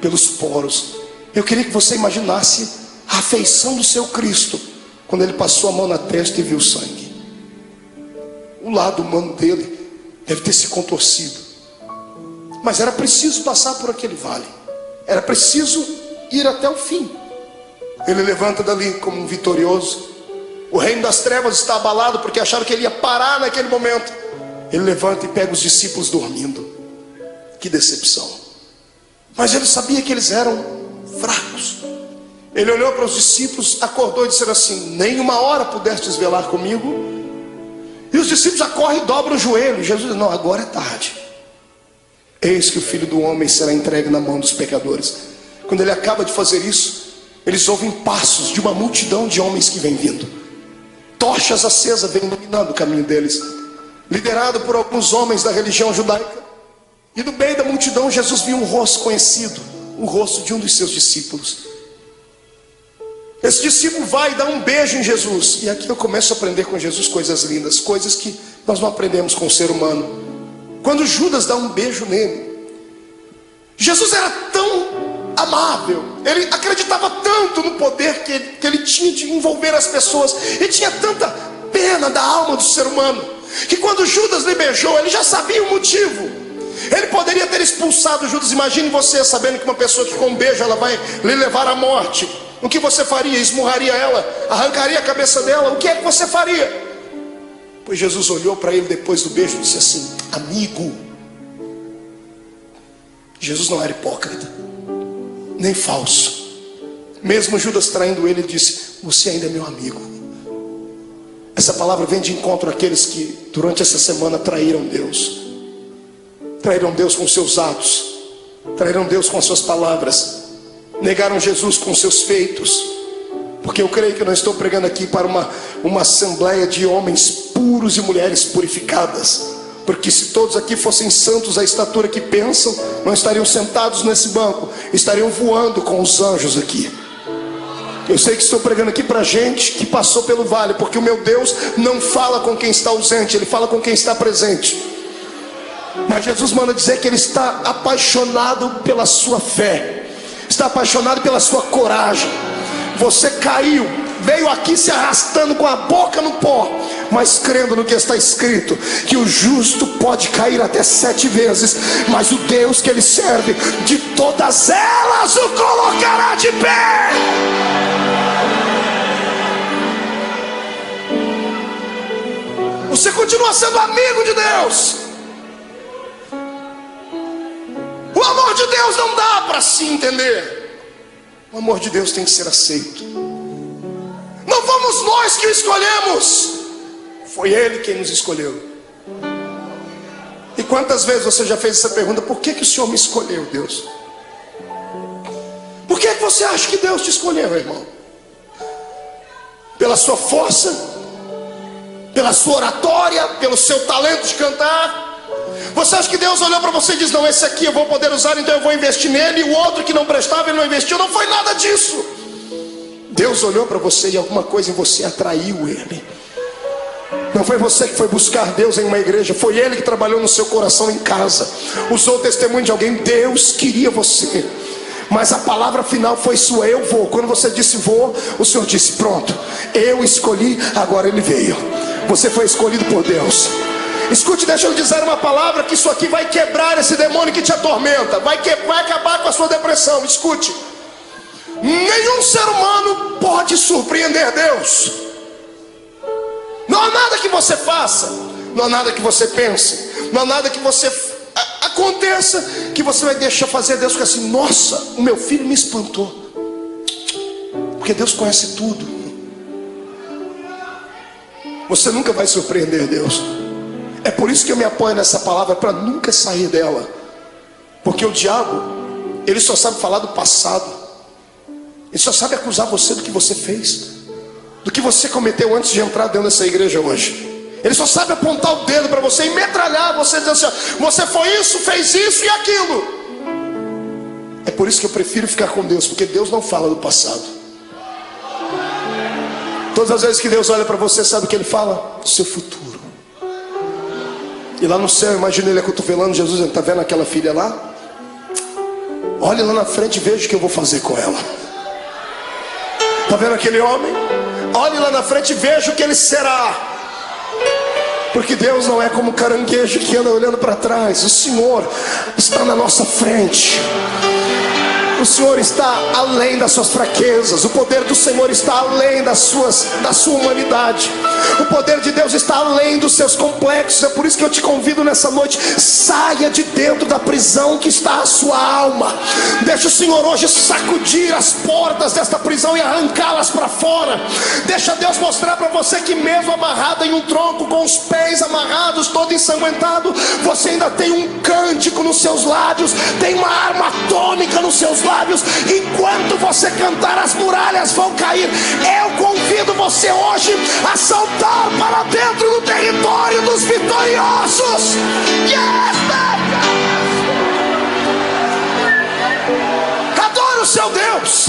pelos poros. Eu queria que você imaginasse a afeição do seu Cristo quando ele passou a mão na testa e viu o sangue. O lado humano dele deve ter se contorcido, mas era preciso passar por aquele vale, era preciso ir até o fim. Ele levanta dali como um vitorioso. O reino das trevas está abalado porque acharam que ele ia parar naquele momento. Ele levanta e pega os discípulos dormindo. Que decepção. Mas ele sabia que eles eram fracos. Ele olhou para os discípulos, acordou e disse assim: nem uma hora pudestes velar comigo? E os discípulos já correm e dobram o joelho. Jesus diz: não, agora é tarde. Eis que o Filho do Homem será entregue na mão dos pecadores. Quando ele acaba de fazer isso, eles ouvem passos de uma multidão de homens que vem vindo. Tochas acesas vêm iluminando o caminho deles, liderado por alguns homens da religião judaica. E no meio da multidão Jesus viu um rosto conhecido, o rosto de um dos seus discípulos. Esse discípulo vai dar um beijo em Jesus. E aqui eu começo a aprender com Jesus coisas lindas, coisas que nós não aprendemos com o ser humano. Quando Judas dá um beijo nele, Jesus era tão amável, ele acreditava tanto no poder que ele tinha de envolver as pessoas, e tinha tanta pena da alma do ser humano, que quando Judas lhe beijou, ele já sabia o motivo. Ele poderia ter expulsado Judas. Imagine você sabendo que uma pessoa que com um beijo ela vai lhe levar à morte. O que você faria? Esmurraria ela? Arrancaria a cabeça dela? O que é que você faria? Pois Jesus olhou para ele depois do beijo e disse assim: amigo. Jesus não era hipócrita, nem falso. Mesmo Judas traindo ele, disse: você ainda é meu amigo. Essa palavra vem de encontro àqueles que durante essa semana traíram Deus. Traíram Deus com seus atos, traíram Deus com as suas palavras, negaram Jesus com seus feitos. Porque eu creio que eu não estou pregando aqui para uma assembleia de homens puros e mulheres purificadas, porque se todos aqui fossem santos à estatura que pensam, não estariam sentados nesse banco, estariam voando com os anjos aqui. Eu sei que estou pregando aqui para gente que passou pelo vale, porque o meu Deus não fala com quem está ausente, Ele fala com quem está presente. Mas Jesus manda dizer que Ele está apaixonado pela sua fé, está apaixonado pela sua coragem. Você caiu, veio aqui se arrastando com a boca no pó, mas crendo no que está escrito, que o justo pode cair até 7 vezes, mas o Deus que ele serve, de todas elas o colocará de pé. Você continua sendo amigo de Deus. O amor de Deus não dá para se entender. O amor de Deus tem que ser aceito. Não fomos nós que o escolhemos, foi Ele quem nos escolheu. E quantas vezes você já fez essa pergunta: por que o Senhor me escolheu, Deus? Por que você acha que Deus te escolheu, irmão? Pela sua força? Pela sua oratória? Pelo seu talento de cantar? Você acha que Deus olhou para você e disse: não, esse aqui eu vou poder usar, então eu vou investir nele, e o outro que não prestava, ele não investiu? Não foi nada disso. Deus olhou para você e alguma coisa em você atraiu Ele. Não foi você que foi buscar Deus em uma igreja, foi Ele que trabalhou no seu coração em casa, usou o testemunho de alguém. Deus queria você, mas a palavra final foi sua: eu vou. Quando você disse vou, o Senhor disse: pronto, eu escolhi, agora Ele veio. Você foi escolhido por Deus. Escute, deixa eu dizer uma palavra, que isso aqui vai quebrar esse demônio que te atormenta, vai acabar com a sua depressão. Escute: nenhum ser humano pode surpreender Deus. Não há nada que você faça, não há nada que você pense, não há nada que você aconteça que você vai deixar fazer Deus ficar assim: nossa, o meu filho me espantou. Porque Deus conhece tudo. Você nunca vai surpreender Deus. É por isso que eu me apoio nessa palavra, para nunca sair dela. Porque o diabo, ele só sabe falar do passado. Ele só sabe acusar você do que você fez, do que você cometeu antes de entrar dentro dessa igreja hoje. Ele só sabe apontar o dedo para você e metralhar você, dizendo assim: você foi isso, fez isso e aquilo. É por isso que eu prefiro ficar com Deus, porque Deus não fala do passado. Todas as vezes que Deus olha para você, sabe o que Ele fala? Do seu futuro. E lá no céu, imagina Ele acotovelando Jesus, está vendo aquela filha lá? Olhe lá na frente e veja o que eu vou fazer com ela. Está vendo aquele homem? Olhe lá na frente e veja o que ele será. Porque Deus não é como caranguejo que anda olhando para trás. O Senhor está na nossa frente. O Senhor está além das suas fraquezas. O poder do Senhor está além da sua humanidade. O poder de Deus está além dos seus complexos. É por isso que eu te convido nessa noite: saia de dentro da prisão que está a sua alma. Deixa o Senhor hoje sacudir as portas desta prisão e arrancá-las para fora. Deixa Deus mostrar para você que mesmo amarrado em um tronco, com os pés amarrados, todo ensanguentado, você ainda tem um cântico nos seus lábios, tem uma arma atômica nos seus lábios. Enquanto você cantar, as muralhas vão cair. Eu convido você hoje a saltar para dentro do território dos vitoriosos. Adore o seu Deus.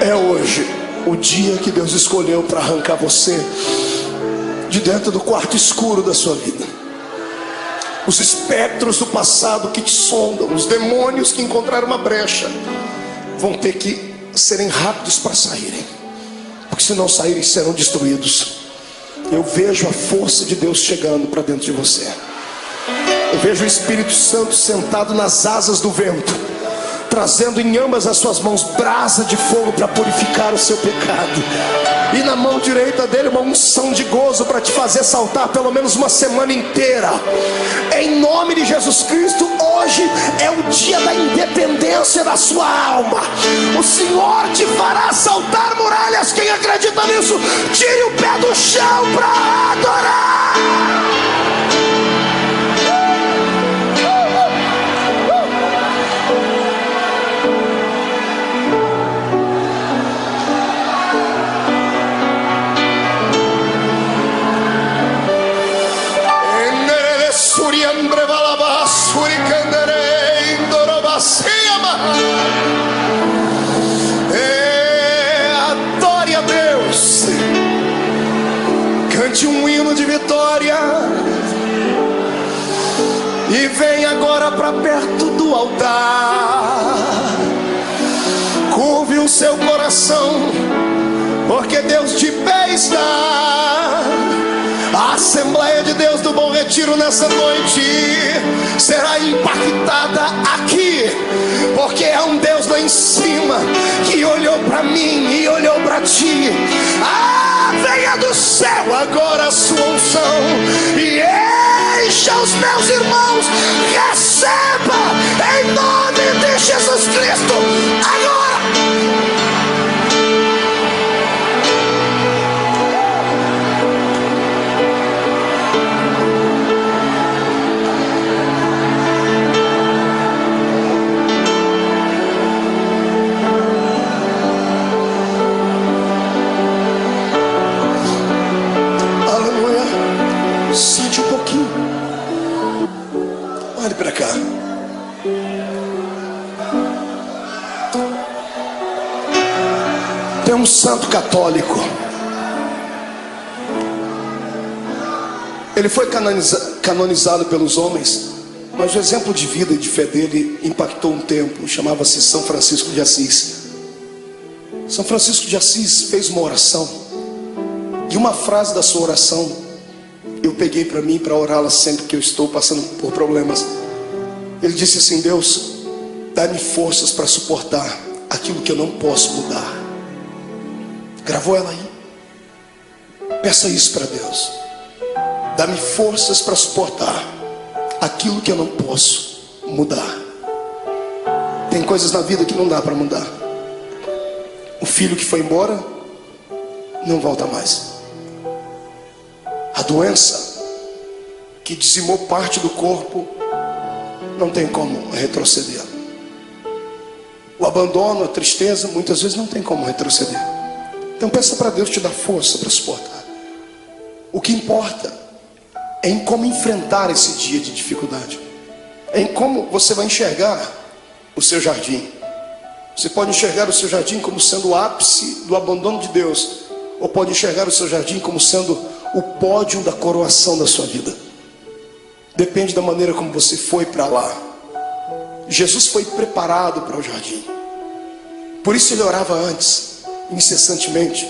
É hoje o dia que Deus escolheu para arrancar você de dentro do quarto escuro da sua vida. Os espectros do passado que te sondam, os demônios que encontraram uma brecha, vão ter que serem rápidos para saírem, porque se não saírem serão destruídos. Eu vejo a força de Deus chegando para dentro de você. Eu vejo o Espírito Santo sentado nas asas do vento, trazendo em ambas as suas mãos brasa de fogo para purificar o seu pecado, e na mão direita dele uma unção de gozo para te fazer saltar pelo menos uma semana inteira. Em nome de Jesus Cristo, hoje é o dia da independência da sua alma. O Senhor te fará saltar muralhas. Quem acredita nisso, tire o pé do chão para adorar. Adore a Deus, cante um hino de vitória e vem agora para perto do altar. Curve o seu coração, porque Deus de pé está. A Assembleia de Deus do Bom Retiro nessa noite será impactada aqui, porque é um Deus lá em cima que olhou para mim e olhou para ti. Venha do céu agora a sua unção e encha os meus irmãos. Receba em nome de Jesus Cristo agora. Sente um pouquinho. Olhe para cá. Tem um santo católico. Ele foi canonizado pelos homens, mas o exemplo de vida e de fé dele impactou um tempo. Chamava-se São Francisco de Assis. São Francisco de Assis fez uma oração, e uma frase da sua oração eu peguei para mim, para orá-la sempre que eu estou passando por problemas. Ele disse assim: Deus, dá-me forças para suportar aquilo que eu não posso mudar. Gravou ela aí? Peça isso para Deus. Dá-me forças para suportar aquilo que eu não posso mudar. Tem coisas na vida que não dá para mudar. O filho que foi embora não volta mais. A doença que dizimou parte do corpo não tem como retroceder. O abandono, a tristeza, muitas vezes não tem como retroceder. Então peça para Deus te dar força para suportar. O que importa é em como enfrentar esse dia de dificuldade. É em como você vai enxergar o seu jardim. Você pode enxergar o seu jardim como sendo o ápice do abandono de Deus, ou pode enxergar o seu jardim como sendo o pódio da coroação da sua vida. Depende da maneira como você foi para lá. Jesus foi preparado para o jardim. Por isso ele orava antes, incessantemente.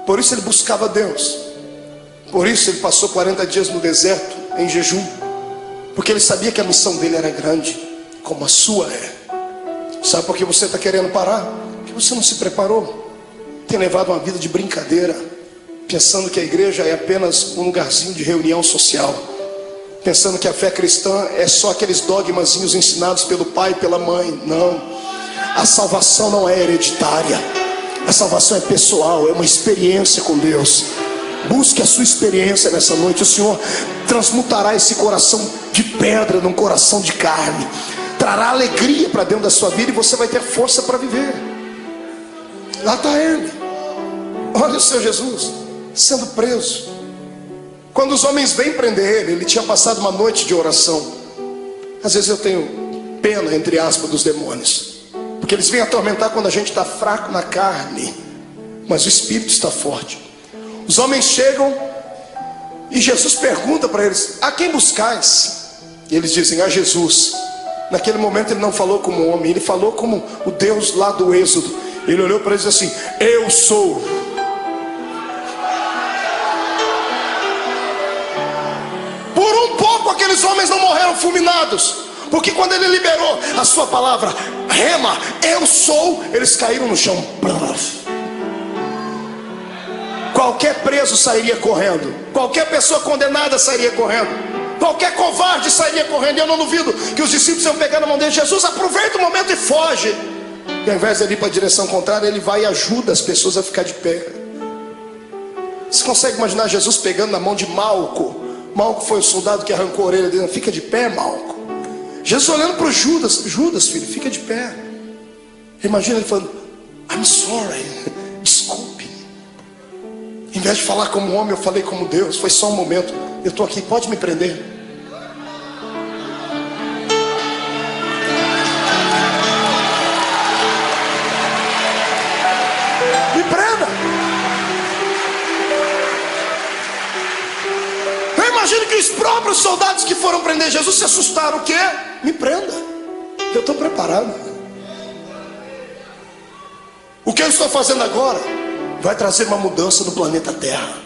Por isso ele buscava Deus. Por isso ele passou 40 dias no deserto em jejum, porque ele sabia que a missão dele era grande, como a sua é. Sabe por que você está querendo parar? Porque você não se preparou. Tem levado uma vida de brincadeira, pensando que a igreja é apenas um lugarzinho de reunião social, pensando que a fé cristã é só aqueles dogmazinhos ensinados pelo pai e pela mãe. Não, a salvação não é hereditária. A salvação é pessoal, é uma experiência com Deus. Busque a sua experiência nessa noite. O Senhor transmutará esse coração de pedra num coração de carne, trará alegria para dentro da sua vida, e você vai ter força para viver. Lá está ele. Olha o seu Jesus sendo preso. Quando os homens vêm prender ele, ele tinha passado uma noite de oração. Às vezes eu tenho pena, entre aspas, dos demônios, porque eles vêm atormentar quando a gente está fraco na carne, mas o espírito está forte. Os homens chegam e Jesus pergunta para eles: a quem buscais? E eles dizem: a Jesus. Naquele momento ele não falou como homem, ele falou como o Deus lá do Êxodo. Ele olhou para eles e disse assim: eu sou. Por um pouco aqueles homens não morreram fulminados, Porque quando ele liberou a sua palavra, rema, eu sou, eles caíram no chão. Qualquer preso sairia correndo, qualquer pessoa condenada sairia correndo, qualquer covarde sairia correndo. E eu não duvido que os discípulos iam pegar na mão dele: Jesus, aproveita o momento e foge. E ao invés de ele ir para a direção contrária, ele vai e ajuda as pessoas a ficar de pé. Você consegue imaginar Jesus pegando na mão de Malco? Malco foi o soldado que arrancou a orelha dele. Fica de pé, Malco. Jesus olhando para o Judas: Judas, filho, fica de pé. Imagina ele falando: I'm sorry, desculpe. Em vez de falar como homem, eu falei como Deus. Foi só um momento, eu estou aqui, pode me prender. Me prenda. Eu imagino que os próprios soldados que foram prender Jesus se assustaram. O quê? Me prenda, eu estou preparado. O que eu estou fazendo agora vai trazer uma mudança no planeta Terra.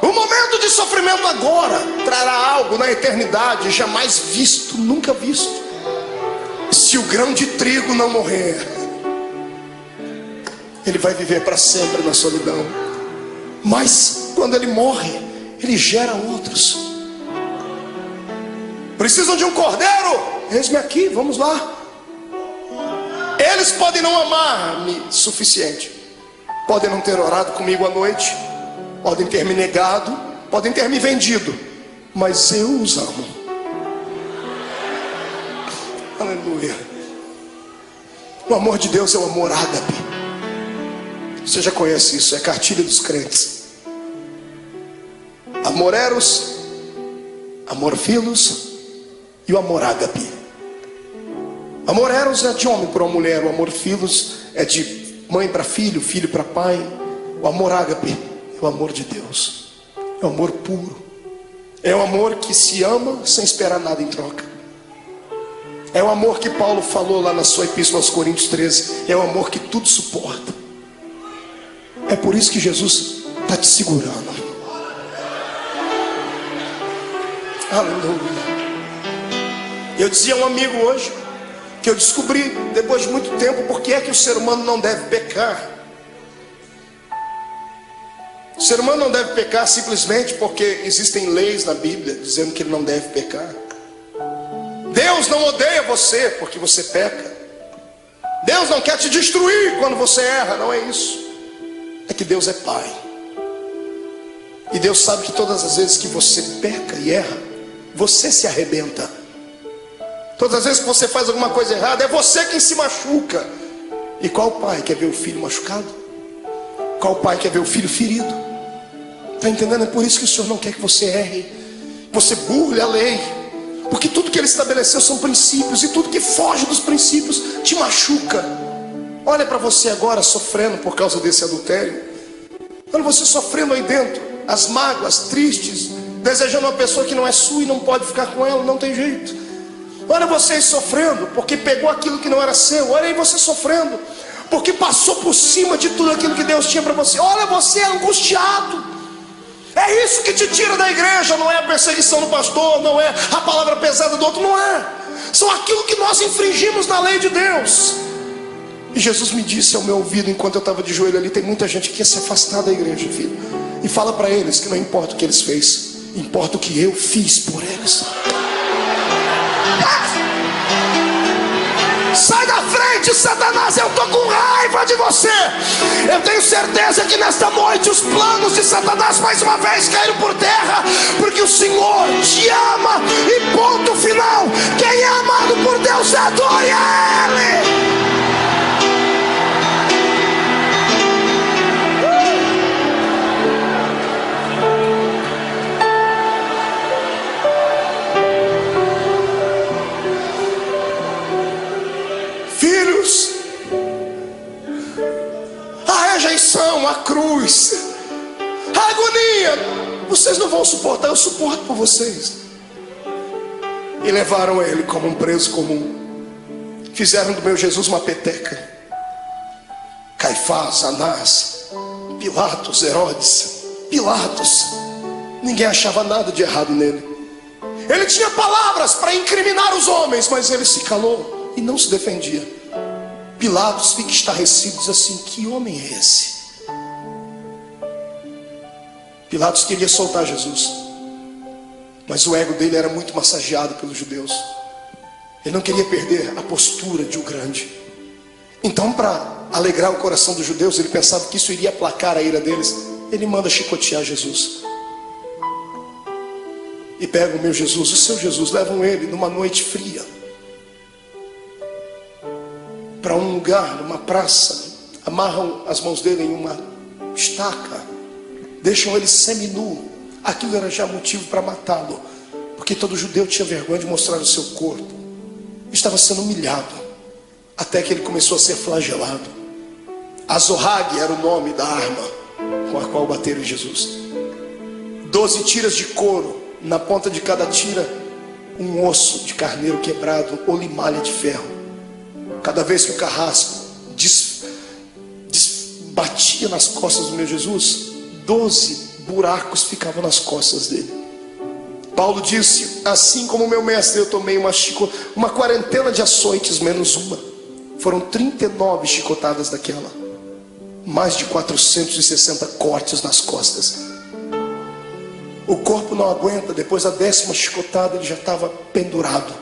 O momento de sofrimento agora trará algo na eternidade jamais visto, nunca visto. Se o grão de trigo não morrer, ele vai viver para sempre na solidão. Mas quando ele morre, ele gera outros. Precisam de um cordeiro? Eis-me aqui, vamos lá. Eles podem não amar-me suficiente, podem não ter orado comigo à noite, podem ter me negado, podem ter me vendido, mas eu os amo. Aleluia. O amor de Deus é o amor ágape. Você já conhece isso, é cartilha dos crentes. Amor eros, amor filos e o amor ágape. Amor eros é de homem para uma mulher, o amor filos é de mãe para filho, filho para pai. O amor ágape é o amor de Deus, é o amor puro, é o amor que se ama sem esperar nada em troca. É o amor que Paulo falou lá na sua epístola aos Coríntios 13, é o amor que tudo suporta. É por isso que Jesus está te segurando. Aleluia. Eu dizia a um amigo hoje que eu descobri depois de muito tempo por que é que o ser humano não deve pecar. O ser humano não deve pecar simplesmente porque existem leis na Bíblia dizendo que ele não deve pecar. Deus não odeia você porque você peca. Deus não quer te destruir quando você erra, não é isso. É que Deus é Pai. E Deus sabe que todas as vezes que você peca e erra, você se arrebenta. Todas as vezes que você faz alguma coisa errada, é você quem se machuca. E qual pai quer ver o filho machucado? Qual pai quer ver o filho ferido? Está entendendo? É por isso que o Senhor não quer que você erre, você burle a lei. Porque tudo que Ele estabeleceu são princípios, e tudo que foge dos princípios te machuca. Olha para você agora sofrendo por causa desse adultério. Olha você sofrendo aí dentro, as mágoas, tristes, desejando uma pessoa que não é sua e não pode ficar com ela, não tem jeito. Olha vocês sofrendo porque pegou aquilo que não era seu. Olha aí você sofrendo porque passou por cima de tudo aquilo que Deus tinha para você. Olha você angustiado. É isso que te tira da igreja. Não é a perseguição do pastor, não é a palavra pesada do outro, não é. São aquilo que nós infringimos na lei de Deus. E Jesus me disse ao meu ouvido enquanto eu estava de joelho ali: tem muita gente que quer se afastar da igreja, filho. E fala para eles que não importa o que eles fez, importa o que eu fiz por eles. Sai da frente, Satanás, eu estou com raiva de você. Eu tenho certeza que nesta noite os planos de Satanás mais uma vez caíram por terra, porque o Senhor te ama e ponto final. Quem é amado por Deus adore a Ele. A rejeição, a cruz, a agonia, vocês não vão suportar, eu suporto por vocês. E levaram ele como um preso comum. Fizeram do meu Jesus uma peteca. Caifás, Anás, Pilatos, Herodes, Pilatos. Ninguém achava nada de errado nele. Ele tinha palavras para incriminar os homens, mas ele se calou e não se defendia. Pilatos fica estarrecido, diz assim: que homem é esse? Pilatos queria soltar Jesus, mas o ego dele era muito massageado pelos judeus. Ele não queria perder a postura de um grande. Então, para alegrar o coração dos judeus, ele pensava que isso iria aplacar a ira deles. Ele manda chicotear Jesus. E pegam o meu Jesus, o seu Jesus, levam ele numa noite fria para um lugar, numa praça, amarram as mãos dele em uma estaca, deixam ele seminu. Aquilo era já motivo para matá-lo, porque todo judeu tinha vergonha de mostrar o seu corpo. Estava sendo humilhado, até que ele começou a ser flagelado. Azorrague era o nome da arma com a qual bateram em Jesus. 12 tiras de couro, na ponta de cada tira um osso de carneiro quebrado ou limalha de ferro. Cada vez que o carrasco batia nas costas do meu Jesus, 12 buracos ficavam nas costas dele. Paulo disse: assim como meu mestre, eu tomei uma quarentena de açoites menos uma. Foram 39 chicotadas daquela, mais de 460 cortes nas costas. O corpo não aguenta. Depois da 10ª chicotada, ele já estava pendurado.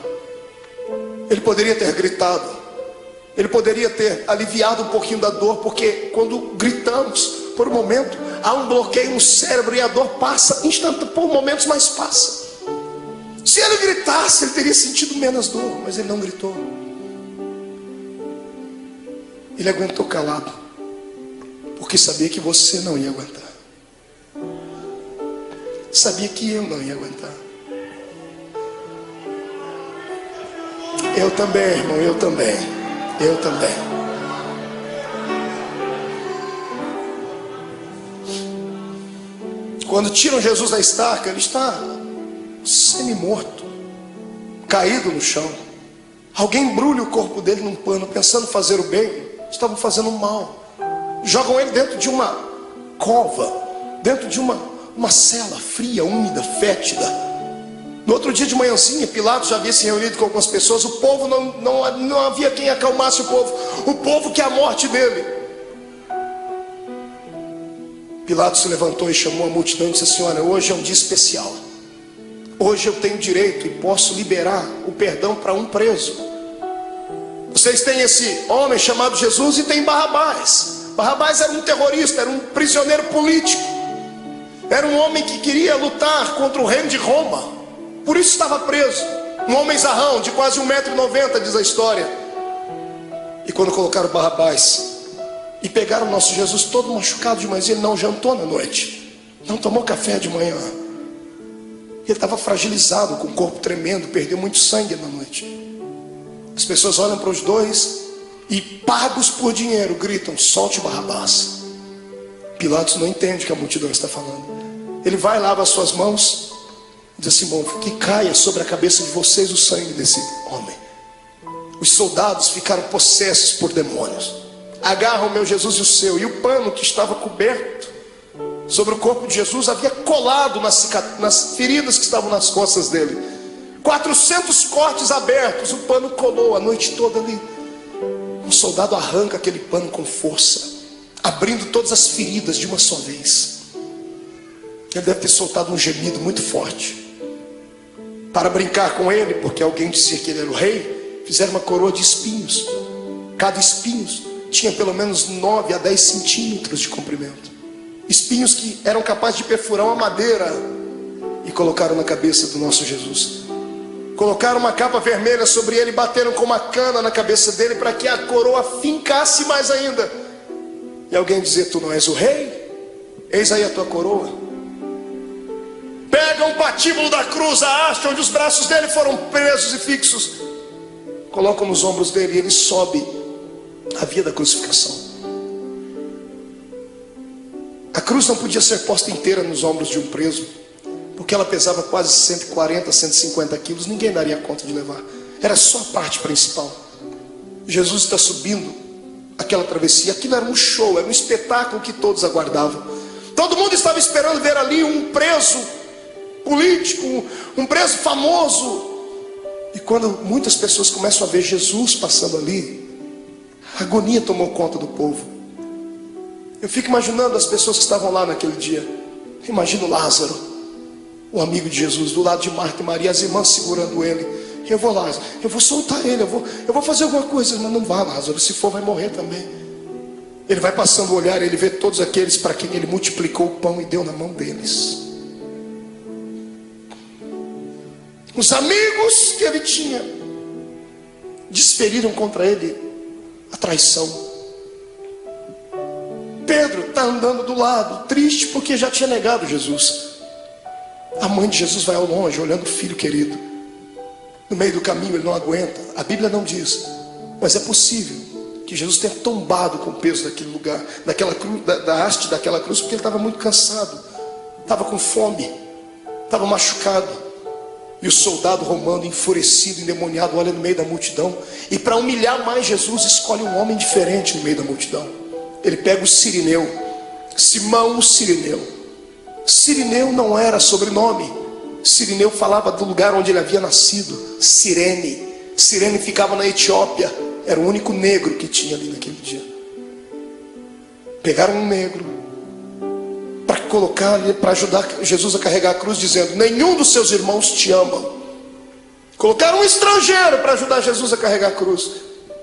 Ele poderia ter gritado, ele poderia ter aliviado um pouquinho da dor, porque quando gritamos, por um momento, há um bloqueio no cérebro e a dor passa instantâneo, por momentos, mas passa. Se ele gritasse, ele teria sentido menos dor, mas ele não gritou. Ele aguentou calado, porque sabia que você não ia aguentar. Sabia que eu não ia aguentar. Eu também, irmão, eu também. Eu também. Quando tiram Jesus da estaca, ele está semi-morto, caído no chão. Alguém embrulha o corpo dele num pano, pensando fazer o bem, estavam fazendo o mal. Jogam ele dentro de uma cova, dentro de uma cela fria, úmida, fétida. No outro dia de manhãzinha, Pilatos já havia se reunido com algumas pessoas. O povo não havia quem acalmasse o povo. O povo quer a morte dele. Pilatos se levantou e chamou a multidão e disse assim: olha, hoje é um dia especial. Hoje eu tenho direito e posso liberar o perdão para um preso. Vocês têm esse homem chamado Jesus e tem Barrabás. Barrabás era um terrorista, era um prisioneiro político. Era um homem que queria lutar contra o reino de Roma. Por isso estava preso. Um homem zarrão, de quase 1,90 m, diz a história. E quando colocaram Barrabás e pegaram o nosso Jesus todo machucado demais, ele não jantou na noite, não tomou café de manhã. Ele estava fragilizado, com o corpo tremendo, perdeu muito sangue na noite. As pessoas olham para os dois e, pagos por dinheiro, gritam: solte Barrabás. Pilatos não entende o que a multidão está falando. Ele vai, lava as suas mãos, diz assim: bom, que caia sobre a cabeça de vocês o sangue desse homem. Os soldados ficaram possessos por demônios. Agarram o meu Jesus e o seu, e o pano que estava coberto sobre o corpo de Jesus havia colado nas feridas que estavam nas costas dele. 400 cortes abertos, o pano colou a noite toda ali. Um soldado arranca aquele pano com força, abrindo todas as feridas de uma só vez. Ele deve ter soltado um gemido muito forte. Para brincar com ele, porque alguém dizia que ele era o rei, fizeram uma coroa de espinhos. Cada espinho tinha pelo menos 9 a 10 centímetros de comprimento. Espinhos que eram capazes de perfurar uma madeira. E colocaram na cabeça do nosso Jesus. Colocaram uma capa vermelha sobre ele, bateram com uma cana na cabeça dele para que a coroa fincasse mais ainda. E alguém dizia: tu não és o rei? Eis aí a tua coroa. Pegam o patíbulo da cruz, a haste onde os braços dele foram presos e fixos, colocam nos ombros dele e ele sobe a via da crucificação. A cruz não podia ser posta inteira nos ombros de um preso, porque ela pesava quase 140, 150 quilos. Ninguém daria conta de levar. Era só a parte principal. Jesus está subindo aquela travessia. Aquilo era um show, era um espetáculo que todos aguardavam. Todo mundo estava esperando ver ali um preso político, um preso famoso. E quando muitas pessoas começam a ver Jesus passando ali, a agonia tomou conta do povo. Eu fico imaginando as pessoas que estavam lá naquele dia. Imagino Lázaro, o amigo de Jesus, do lado de Marta e Maria, as irmãs segurando ele. Eu vou lá, eu vou soltar ele, eu vou fazer alguma coisa. Mas não vá, Lázaro, se for vai morrer também. Ele vai passando o olhar, ele vê todos aqueles para quem ele multiplicou o pão e deu na mão deles. Os amigos que ele tinha desferiram contra ele a traição. Pedro está andando do lado, triste porque já tinha negado Jesus. A mãe de Jesus vai ao longe, olhando o filho querido. No meio do caminho ele não aguenta. A Bíblia não diz, mas é possível que Jesus tenha tombado com o peso daquele lugar, daquela cruz, da haste daquela cruz, porque ele estava muito cansado, estava com fome, estava machucado. E o soldado romano, enfurecido, endemoniado, olha no meio da multidão, e para humilhar mais Jesus, escolhe um homem diferente no meio da multidão. Ele pega o Cirineu, Simão o Cirineu. Cirineu não era sobrenome. Cirineu falava do lugar onde ele havia nascido, Cirene. Cirene ficava na Etiópia. Era o único negro que tinha ali naquele dia. Pegaram um negro para colocar ali, para ajudar Jesus a carregar a cruz, dizendo: nenhum dos seus irmãos te amam. Colocaram um estrangeiro para ajudar Jesus a carregar a cruz.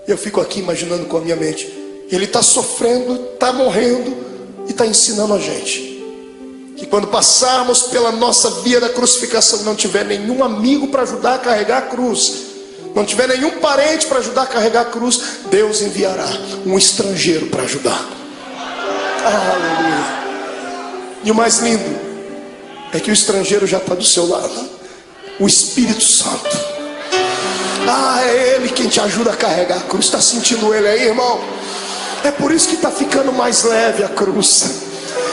Eu fico aqui imaginando com a minha mente, ele está sofrendo, está morrendo e está ensinando a gente que quando passarmos pela nossa via da crucificação, não tiver nenhum amigo para ajudar a carregar a cruz, não tiver nenhum parente para ajudar a carregar a cruz, Deus enviará um estrangeiro para ajudar. Aleluia. E o mais lindo é que o estrangeiro já está do seu lado, o Espírito Santo. É Ele quem te ajuda a carregar a cruz. Está sentindo Ele aí, irmão? É por isso que está ficando mais leve a cruz.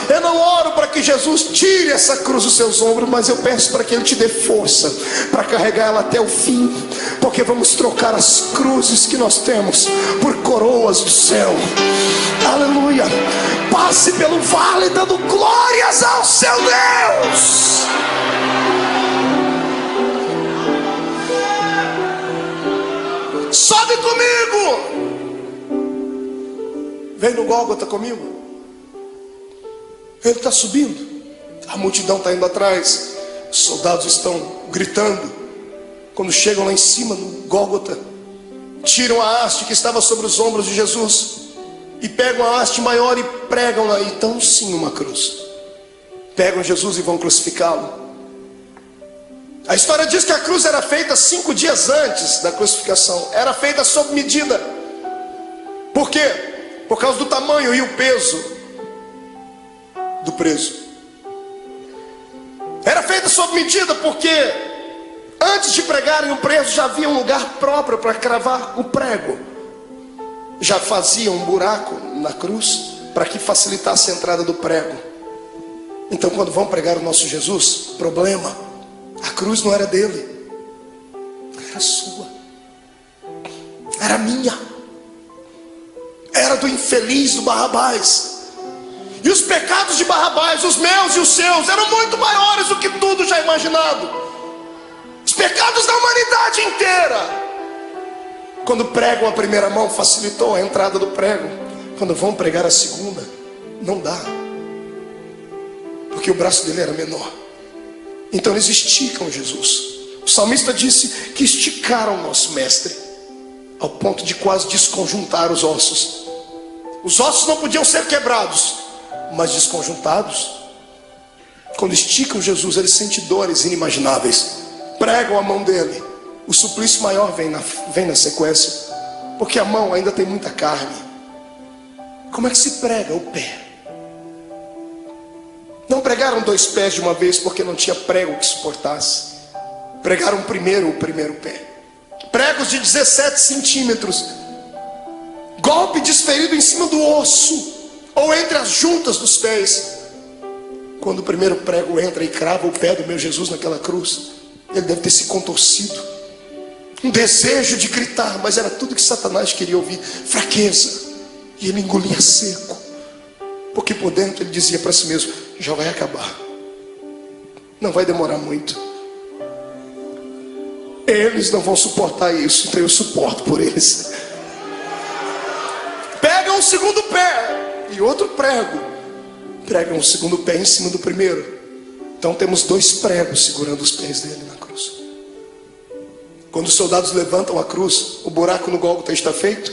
Eu não oro para que Jesus tire essa cruz dos seus ombros, mas eu peço para que Ele te dê força para carregar ela até o fim, porque vamos trocar as cruzes que nós temos por coroas do céu. Aleluia. Passe pelo vale dando glórias ao seu Deus. Sobe comigo. Vem no Gólgota comigo. Ele está subindo, a multidão está indo atrás, os soldados estão gritando. Quando chegam lá em cima no Gólgota, tiram a haste que estava sobre os ombros de Jesus e pegam a haste maior e pregam lá, então sim uma cruz. Pegam Jesus e vão crucificá-lo. A história diz que a cruz era feita 5 dias antes da crucificação, era feita sob medida. Por quê? Por causa do tamanho e o peso do preso. Era feita sob medida porque antes de pregarem o preso já havia um lugar próprio para cravar o prego. Já faziam um buraco na cruz para que facilitasse a entrada do prego. Então quando vão pregar o nosso Jesus, problema, a cruz não era dele, era sua, era minha, era do infeliz, do Barrabás. E os pecados de Barrabás, os meus e os seus, eram muito maiores do que tudo já imaginado. Os pecados da humanidade inteira. Quando pregam a primeira mão, facilitou a entrada do prego. Quando vão pregar a segunda, não dá, porque o braço dele era menor. Então eles esticam Jesus. O salmista disse que esticaram o nosso mestre ao ponto de quase desconjuntar os ossos. Os ossos não podiam ser quebrados, mas desconjuntados. Quando esticam Jesus, ele sente dores inimagináveis. Pregam a mão dele, o suplício maior vem na sequência, porque a mão ainda tem muita carne. Como é que se prega o pé? Não pregaram 2 pés de uma vez porque não tinha prego que suportasse. Pregaram primeiro o primeiro pé, pregos de 17 centímetros, golpe desferido em cima do osso ou entre as juntas dos pés. Quando o primeiro prego entra e crava o pé do meu Jesus naquela cruz, ele deve ter se contorcido, um desejo de gritar, mas era tudo que Satanás queria ouvir, fraqueza. E ele engolia seco, porque por dentro ele dizia para si mesmo: já vai acabar, Não vai demorar muito. Eles não vão suportar isso, então eu suporto por eles. Pega um segundo pé e outro prego. Prega um segundo pé em cima do primeiro. Então temos 2 pregos segurando os pés dele na cruz. Quando os soldados levantam a cruz, o buraco no Gólgota está feito.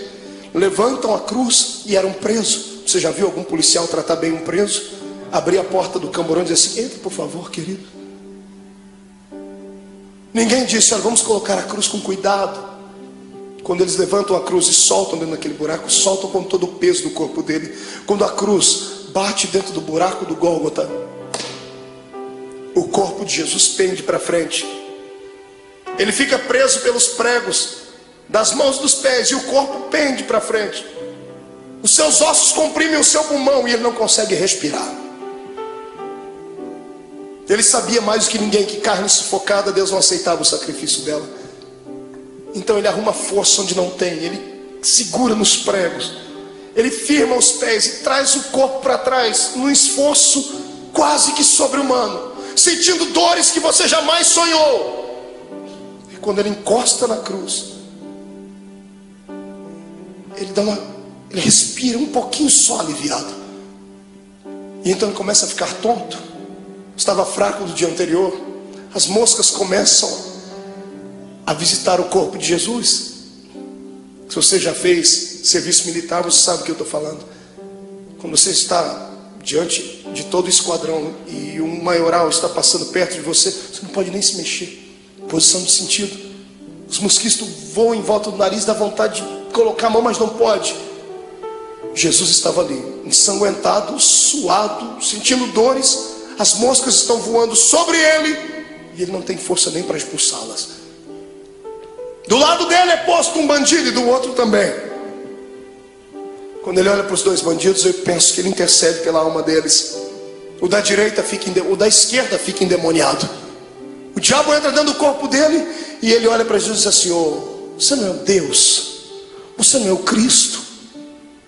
Levantam a cruz e eram presos. Você já viu algum policial tratar bem um preso? Abrir a porta do camburão e dizer assim: entra por favor, querido. Ninguém disse: olha, vamos colocar a cruz com cuidado. Quando eles levantam a cruz e soltam dentro daquele buraco, soltam com todo o peso do corpo dele. Quando a cruz bate dentro do buraco do Gólgota, o corpo de Jesus pende para frente. Ele fica preso pelos pregos das mãos e dos pés, e o corpo pende para frente. Os seus ossos comprimem o seu pulmão e ele não consegue respirar. Ele sabia mais do que ninguém que carne sufocada, Deus não aceitava o sacrifício dela. Então ele arruma força onde não tem. Ele segura nos pregos, ele firma os pés e traz o corpo para trás, num esforço quase que sobre-humano, sentindo dores que você jamais sonhou. E quando ele encosta na cruz, ele respira um pouquinho só aliviado. E então ele começa a ficar tonto. Estava fraco do dia anterior. As moscas começam a visitar o corpo de Jesus. Se você já fez serviço militar, você sabe o que eu estou falando. Quando você está diante de todo o esquadrão e um maioral está passando perto de você, você não pode nem se mexer. Posição de sentido. Os mosquitos voam em volta do nariz, dá vontade de colocar a mão, mas não pode. Jesus estava ali, ensanguentado, suado, sentindo dores. As moscas estão voando sobre ele e ele não tem força nem para expulsá-las. Do lado dele é posto um bandido e do outro também. Quando ele olha para os 2 bandidos, eu penso que ele intercede pela alma deles. O da esquerda fica endemoniado. O diabo entra dentro do corpo dele e ele olha para Jesus e diz assim: oh, você não é o Deus, você não é o Cristo,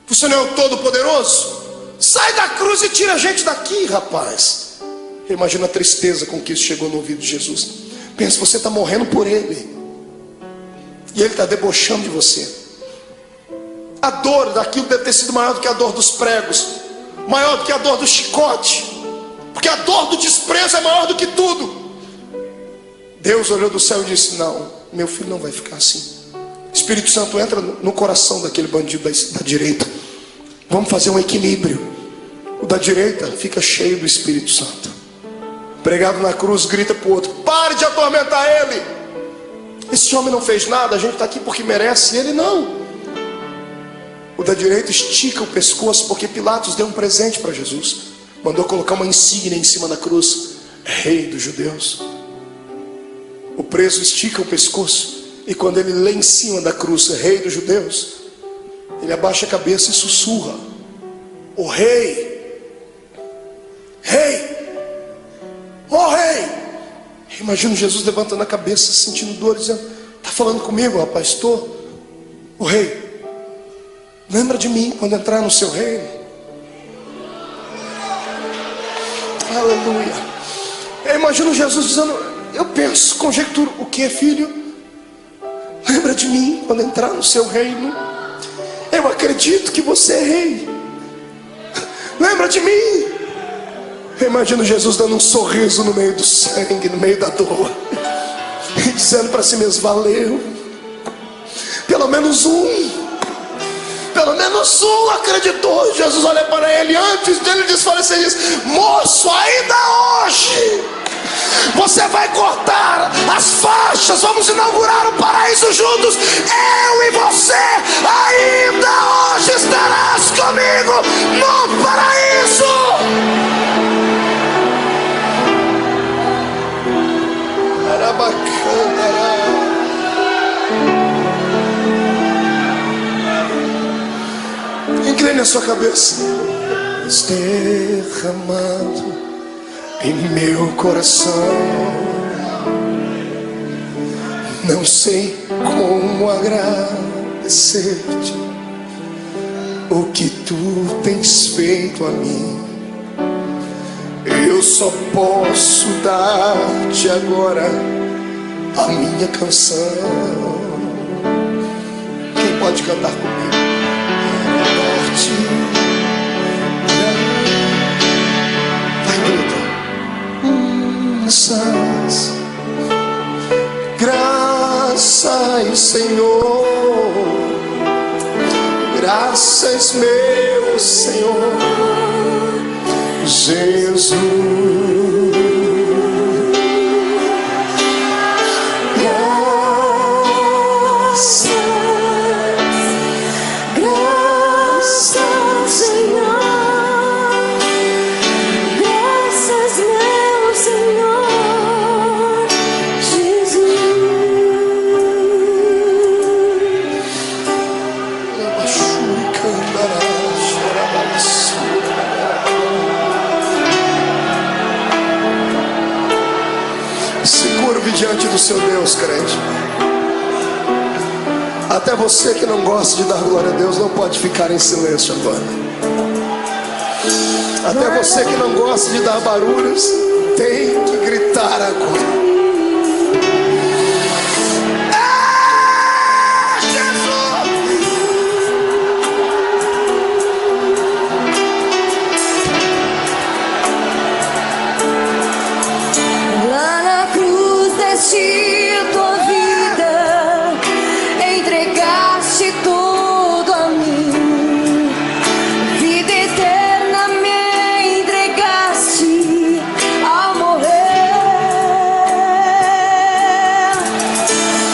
você não é o Todo-Poderoso? Sai da cruz e tira a gente daqui, rapaz. Imagina a tristeza com que isso chegou no ouvido de Jesus. Pensa, você está morrendo por ele e ele está debochando de você. A dor daquilo deve ter sido maior do que a dor dos pregos, maior do que a dor do chicote, porque a dor do desprezo é maior do que tudo. Deus olhou do céu e disse: não, meu filho não vai ficar assim. Espírito Santo entra no coração daquele bandido da direita. Vamos fazer um equilíbrio. O da direita fica cheio do Espírito Santo. Pregado na cruz, grita para o outro: pare de atormentar ele. Esse homem não fez nada, a gente está aqui porque merece. Ele não. O da direita estica o pescoço, porque Pilatos deu um presente para Jesus. Mandou colocar uma insígnia em cima da cruz: Rei dos Judeus. O preso estica o pescoço, e quando ele lê em cima da cruz Rei dos Judeus, ele abaixa a cabeça e sussurra: o Rei, Rei, ó Rei. Imagino Jesus levantando a cabeça, sentindo dor, dizendo: está falando comigo, rapaz? Estou. O Rei, lembra de mim quando entrar no seu reino. Aleluia. Eu imagino Jesus dizendo, eu penso, conjecturo: o que, filho? Lembra de mim quando entrar no seu reino. Eu acredito que você é rei. Lembra de mim. Eu imagino Jesus dando um sorriso no meio do sangue, no meio da dor, e dizendo para si mesmo: valeu. Pelo menos um acreditou. Jesus olha para ele, antes dele desfalecer, e diz: moço, ainda hoje você vai cortar as faixas, vamos inaugurar o paraíso juntos. Eu e você, ainda hoje estarás comigo no paraíso. Era bacana. Incline a sua cabeça. Derramado em meu coração, não sei como agradecer-te o que tu tens feito a mim. Eu só posso dar-te agora a minha canção. Quem pode cantar comigo? Vai, grita. Graças, Senhor. Graças, meu Senhor Jesus. Diante do seu Deus, crente. Até você que não gosta de dar glória a Deus não pode ficar em silêncio agora. Até você que não gosta de dar barulhos tem que gritar agora. Tua vida, entregaste tudo a mim, vida eterna me entregaste ao morrer.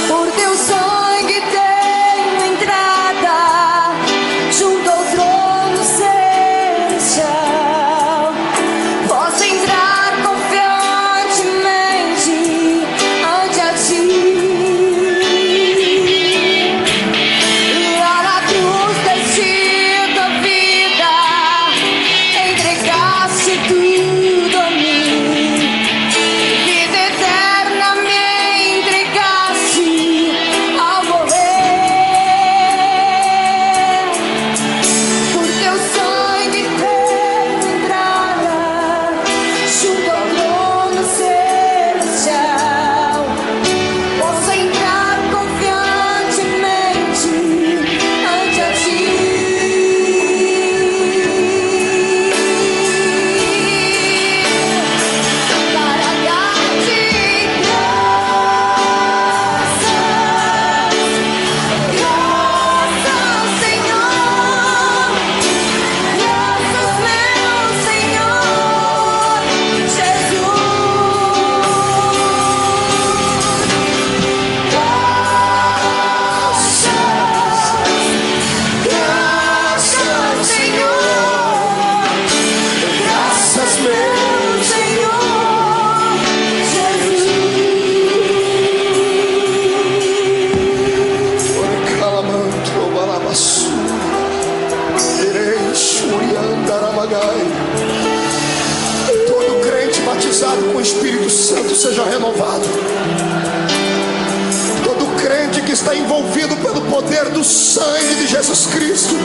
Por teu sangue tenho entrada junto ao trono celestial. Posso entrar confiantemente ante a ti. Lá na cruz deste tua vida, entregaste tudo a mim, vida eterna me entregaste ao morrer. Por teu sangue tenho entrada junto ao trono celestial. Posso entrar confiantemente ante a ti. Para dar-te graças, Senhor. Graças, meu Senhor Jesus. Graças, Senhor. Graças, meu Senhor Jesus. Calamanto, Balabassura, Irei, Shuriandarabagai. Todo crente batizado com o Espírito Santo seja renovado. Todo crente que está envolvido pelo poder do sangue de Jesus Cristo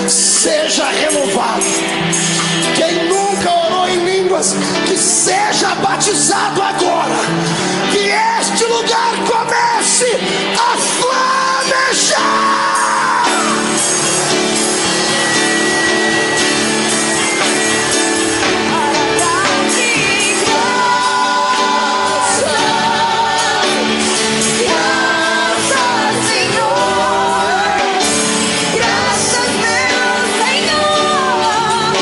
seja renovado. Quem nunca orou em línguas, que seja batizado agora. Que este lugar comece a flamejar. Para dar-te graças, Senhor. Graças, meu Senhor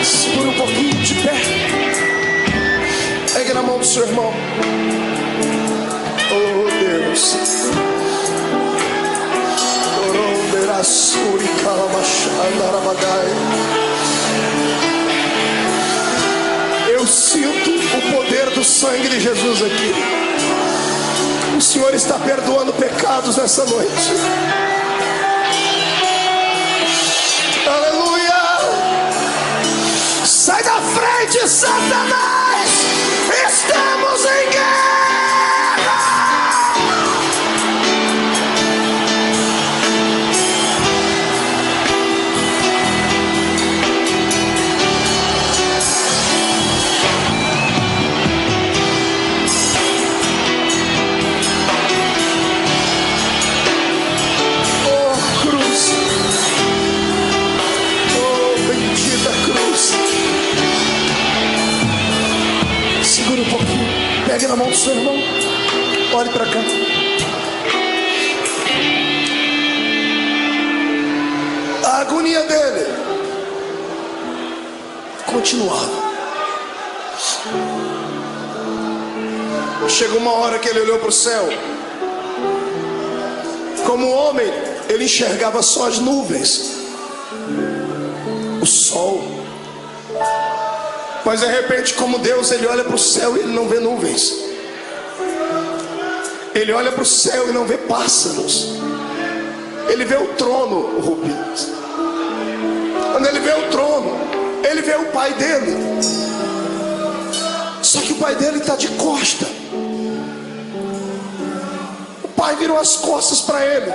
Segura um pouquinho de pé. Pegue na mão do seu irmão. Oh Deus. Eu sinto o poder do sangue de Jesus aqui. O Senhor está perdoando pecados nessa noite. de Satanás, estamos em guerra. Segura um pouquinho, pegue na mão do seu irmão, olhe para cá. A agonia dele continuava. Chegou uma hora que ele olhou para o céu. Como homem, ele enxergava só as nuvens, o sol. Mas de repente, como Deus, ele olha para o céu e ele não vê nuvens. Ele olha para o céu e não vê pássaros. Ele vê o trono, Rubens. Quando ele vê o trono, ele vê o pai dele. Só que o pai dele está de costa. O pai virou as costas para ele.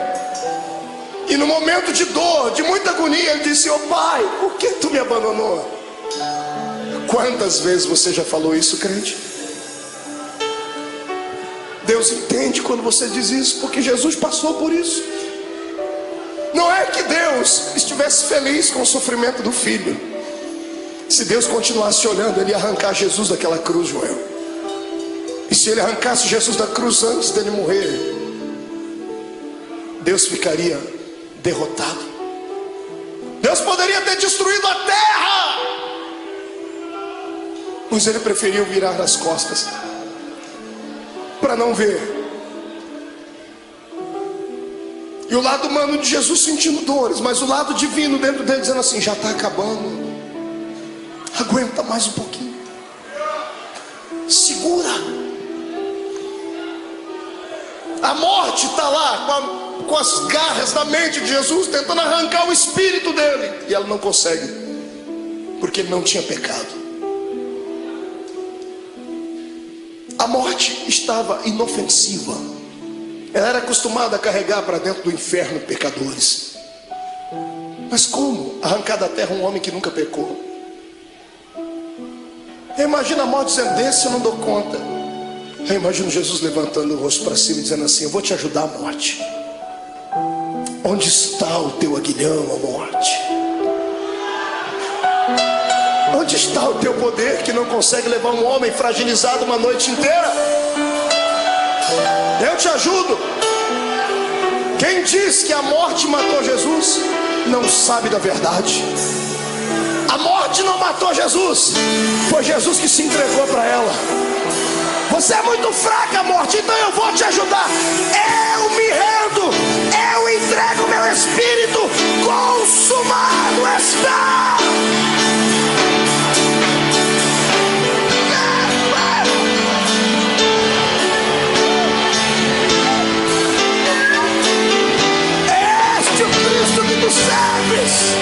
E no momento de dor, de muita agonia, ele disse: "Ô pai, por que tu me abandonou?" Quantas vezes você já falou isso, crente? Deus entende quando você diz isso, porque Jesus passou por isso. Não é que Deus estivesse feliz com o sofrimento do filho. Se Deus continuasse olhando, ele ia arrancar Jesus daquela cruz, Joel. E se ele arrancasse Jesus da cruz antes dele morrer, Deus ficaria derrotado. Deus poderia ter destruído a terra, mas ele preferiu virar as costas para não ver. E o lado humano de Jesus sentindo dores, mas o lado divino dentro dele dizendo assim: já está acabando, aguenta mais um pouquinho, segura. A morte está lá com as garras da mente de Jesus, tentando arrancar o espírito dele, e ela não consegue, porque ele não tinha pecado. A morte estava inofensiva. Ela era acostumada a carregar para dentro do inferno pecadores. Mas como arrancar da terra um homem que nunca pecou? Eu imagino a morte dizendo: desse eu não dou conta. Eu imagino Jesus levantando o rosto para cima e dizendo assim: eu vou te ajudar, a morte. Onde está o teu aguilhão, a morte? Onde está o teu poder que não consegue levar um homem fragilizado uma noite inteira? Eu te ajudo. Quem diz que a morte matou Jesus não sabe da verdade. A morte não matou Jesus, foi Jesus que se entregou para ela. Você é muito fraca, morte, então eu vou te ajudar. Eu me rendo, eu entrego meu espírito, consumado está. Este é o Cristo que tu serves.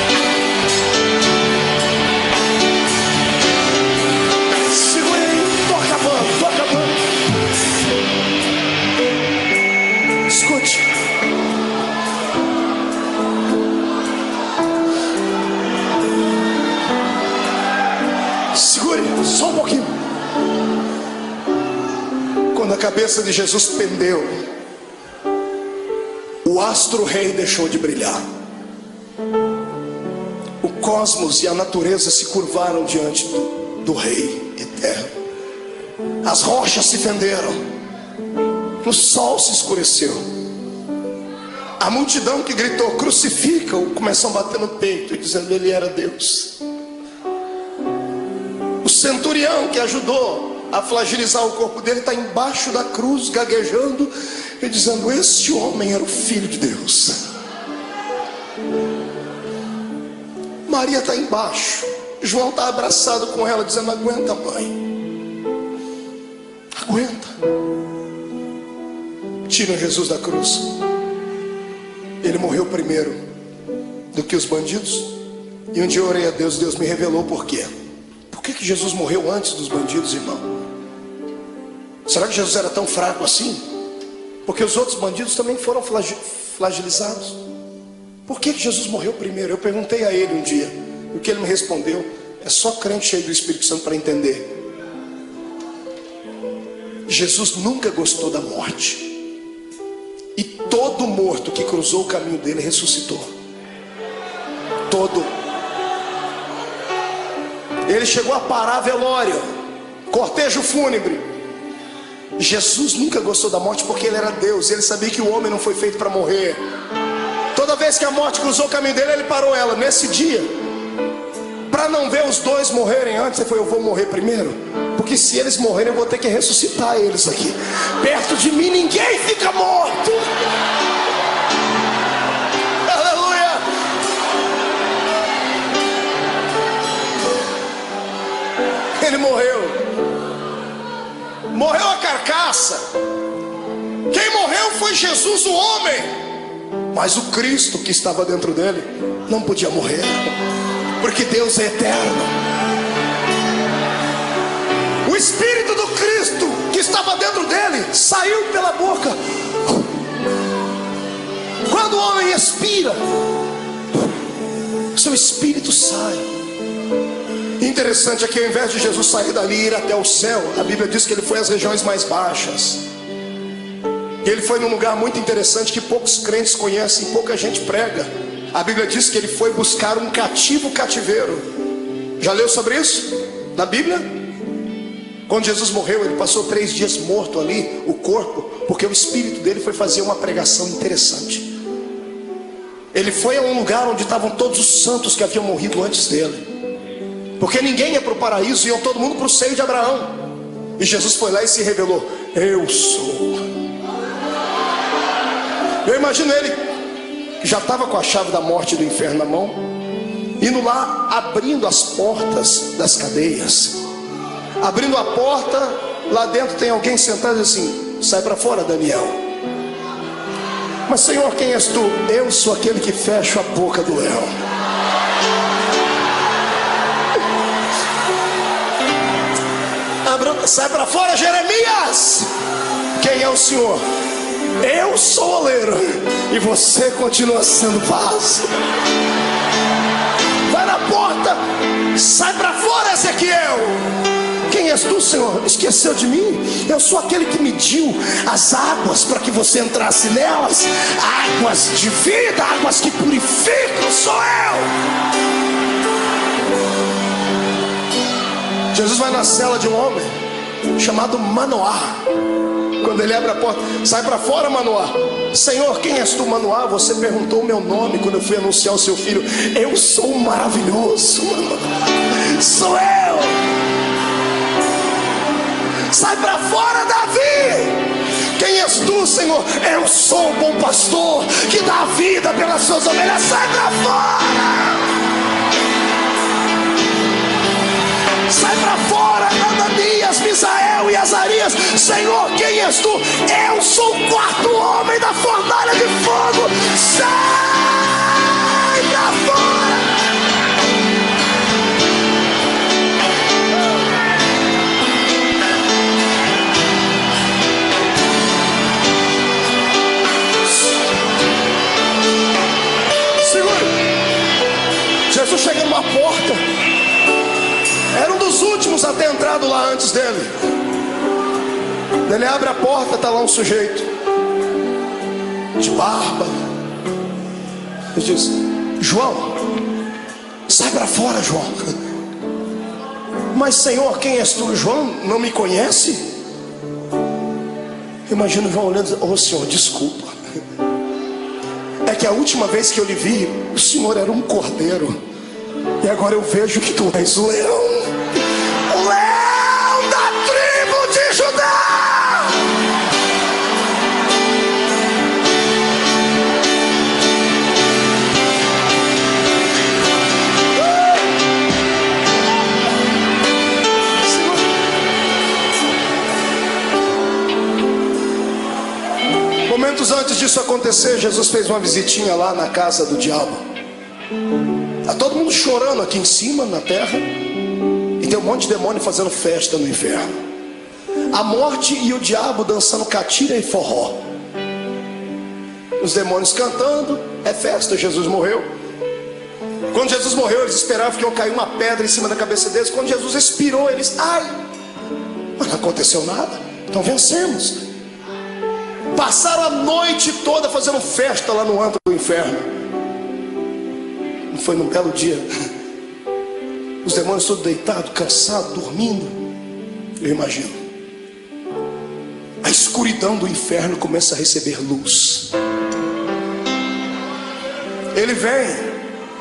Escute. Segure só um pouquinho. Quando a cabeça de Jesus pendeu, o astro-rei deixou de brilhar. O cosmos e a natureza se curvaram diante do Rei eterno. As rochas se fenderam. O sol se escureceu. A multidão que gritou crucifica-o começou a bater no peito, dizendo ele era Deus. O centurião que ajudou a fragilizar o corpo dele está embaixo da cruz gaguejando e dizendo: este homem era o Filho de Deus. Maria está embaixo, João está abraçado com ela dizendo: aguenta, mãe, aguenta. Tiram Jesus da cruz. Ele morreu primeiro do que os bandidos. E um dia eu orei a Deus, Deus me revelou por quê. Porque que Jesus morreu antes dos bandidos, irmão? Será que Jesus era tão fraco assim? Porque os outros bandidos também foram flagelizados. Por que Jesus morreu primeiro? Eu perguntei a ele um dia. O que ele me respondeu: é só crente cheio do Espírito Santo para entender. Jesus nunca gostou da morte. E todo morto que cruzou o caminho dele ressuscitou. Todo. Ele chegou a parar velório, cortejo fúnebre. Jesus nunca gostou da morte porque ele era Deus. Ele sabia que o homem não foi feito para morrer. Toda vez que a morte cruzou o caminho dele, ele parou ela. Nesse dia, para não ver os dois morrerem antes, ele falou: eu vou morrer primeiro, porque se eles morrerem eu vou ter que ressuscitar eles aqui. Perto de mim ninguém fica morto. Aleluia. Ele morreu a carcaça. Quem morreu foi Jesus, o homem. Mas o Cristo que estava dentro dele não podia morrer, porque Deus é eterno. O Espírito do Cristo que estava dentro dele saiu pela boca. Quando o homem expira, seu espírito sai. Interessante é que ao invés de Jesus sair dali e ir até o céu, a Bíblia diz que ele foi às regiões mais baixas. Ele foi num lugar muito interessante que poucos crentes conhecem, pouca gente prega. A Bíblia diz que ele foi buscar um cativeiro. Já leu sobre isso na Bíblia? Quando Jesus morreu, ele passou 3 dias morto ali, o corpo, porque o espírito dele foi fazer uma pregação interessante. Ele foi a um lugar onde estavam todos os santos que haviam morrido antes dele, porque ninguém ia para o paraíso, iam todo mundo para o seio de Abraão. E Jesus foi lá e se revelou: eu sou. Eu imagino ele, que já estava com a chave da morte e do inferno na mão, indo lá, abrindo as portas das cadeias. Abrindo a porta, lá dentro tem alguém sentado assim: sai para fora, Daniel. Mas Senhor, quem és tu? Eu sou aquele que fecha a boca do leão. Sai para fora, Jeremias. Quem é o Senhor? Eu sou o oleiro e você continua sendo vaso. Vai na porta. Sai para fora, Ezequiel. Quem és tu, Senhor? Esqueceu de mim? Eu sou aquele que mediu as águas para que você entrasse nelas. Águas de vida, águas que purificam, sou eu. Jesus vai na cela de um homem chamado Manoá. Quando ele abre a porta: sai para fora, Manoá. Senhor, quem és tu, Manoá? Você perguntou o meu nome quando eu fui anunciar o seu filho. Eu sou o maravilhoso, Manoá. Sou eu. Sai para fora, Davi. Quem és tu, Senhor? Eu sou o bom pastor que dá a vida pelas suas ovelhas. Sai para fora. Sai para fora, Ananias, Misael e Azarias. Senhor, quem és tu? Eu sou o 4º homem da fornalha de fogo. Sai para fora. Segura. Jesus chega numa porta. Era um dos últimos a ter entrado lá antes dele. Ele abre a porta, está lá um sujeito de barba. Ele diz: João, sai para fora, João. Mas Senhor, quem és tu? João não me conhece? Imagina João olhando e dizendo: oh Senhor, desculpa. É que a última vez que eu lhe vi, o Senhor era um cordeiro, e agora eu vejo que tu és o leão. O leão da tribo de Judá. Momentos antes disso acontecer, Jesus fez uma visitinha lá na casa do diabo. Está todo mundo chorando aqui em cima, na terra. E tem um um monte de demônio fazendo festa no inferno. A morte e o diabo dançando catira e forró. Os demônios cantando, é festa, Jesus morreu. Quando Jesus morreu, eles esperavam que ia cair uma pedra em cima da cabeça deles. Quando Jesus expirou, eles, ai, mas não aconteceu nada, então vencemos. Passaram a noite toda fazendo festa lá no antro do inferno. Não foi num belo dia, os demônios todos deitados, cansados, dormindo. Eu imagino, a escuridão do inferno começa a receber luz. Ele vem,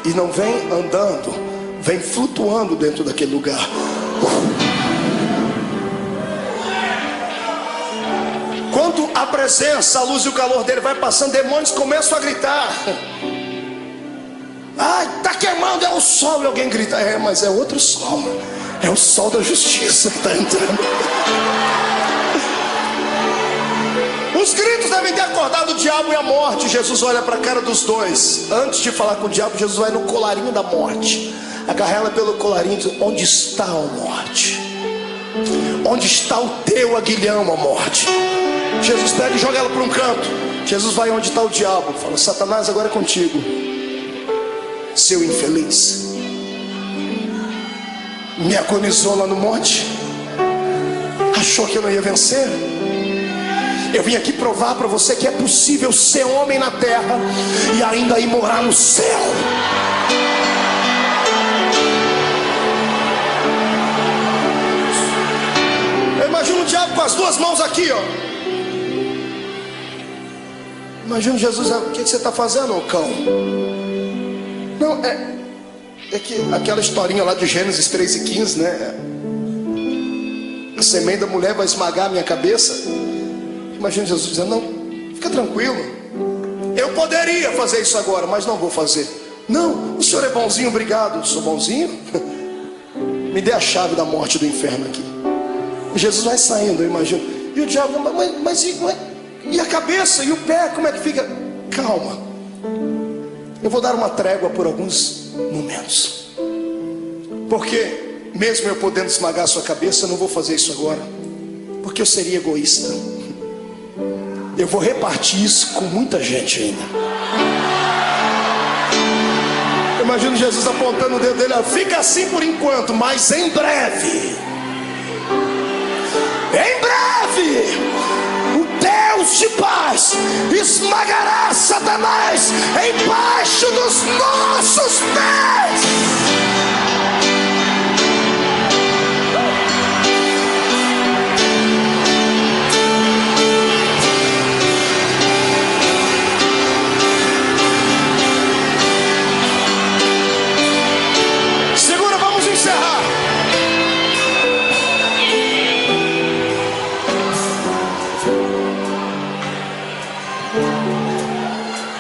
e não vem andando, vem flutuando dentro daquele lugar. Quando a presença, a luz e o calor dele vai passando, demônios começam a gritar. Ai, tá queimando, é o sol. E alguém grita, é, mas é outro sol. É o sol da justiça que está entrando. Os gritos devem ter acordado o diabo e a morte. Jesus olha para a cara dos dois. Antes de falar com o diabo, Jesus vai no colarinho da morte, agarra ela pelo colarinho e diz, onde está a morte? Onde está o teu aguilhão, a morte? Jesus pega e joga ela para um canto. Jesus vai onde está o diabo, fala, Satanás, agora é contigo, seu infeliz. Me agonizou lá no monte, achou que eu não ia vencer. Eu vim aqui provar para você que é possível ser homem na terra e ainda ir morar no céu. Eu imagino o diabo com as duas mãos aqui, ó. Imagina Jesus, o que você está fazendo, ô cão? Não, é que aquela historinha lá de Gênesis 3:15, né? A semente da mulher vai esmagar a minha cabeça. Imagina Jesus dizendo, não, fica tranquilo, eu poderia fazer isso agora, mas não vou fazer. Não, o senhor é bonzinho, obrigado. Sou bonzinho? Me dê a chave da morte do inferno aqui. E Jesus vai saindo, eu imagino. E o diabo, mas e a cabeça e o pé, como é que fica? Calma, eu vou dar uma trégua por alguns momentos, porque mesmo eu podendo esmagar a sua cabeça, eu não vou fazer isso agora, porque eu seria egoísta. Eu vou repartir isso com muita gente ainda. Eu imagino Jesus apontando o dedo dele, fica assim por enquanto, mas em breve, o Deus de paz esmagará Satanás embaixo dos nossos pés. Segura, vamos encerrar.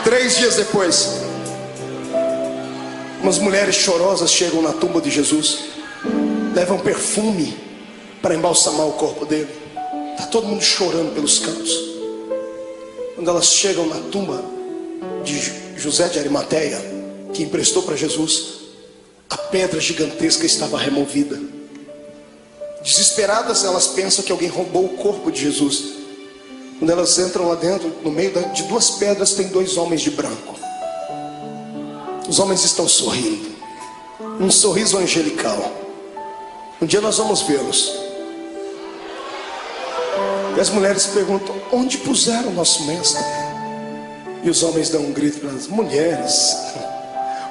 Três dias depois, umas mulheres chorosas chegam na tumba de Jesus, levam perfume para embalsamar o corpo dele. Está todo mundo chorando pelos cantos. Quando elas chegam na tumba de José de Arimateia, que emprestou para Jesus, a pedra gigantesca estava removida. Desesperadas, elas pensam que alguém roubou o corpo de Jesus. Quando elas entram lá dentro, no meio de duas pedras tem dois homens de branco. Os homens estão sorrindo, um sorriso angelical. Um dia nós vamos vê-los. E as mulheres perguntam, onde puseram o nosso mestre? E os homens dão um grito para as mulheres,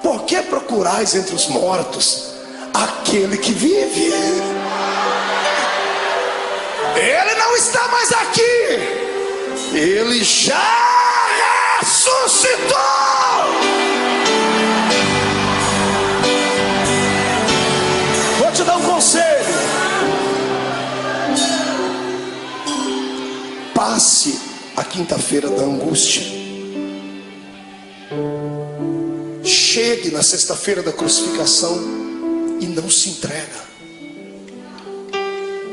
por que procurais entre os mortos aquele que vive? Ele não está mais aqui, ele já ressuscitou. Vou te dar um conselho. Passe a quinta-feira da angústia, chegue na sexta-feira da crucificação e não se entrega.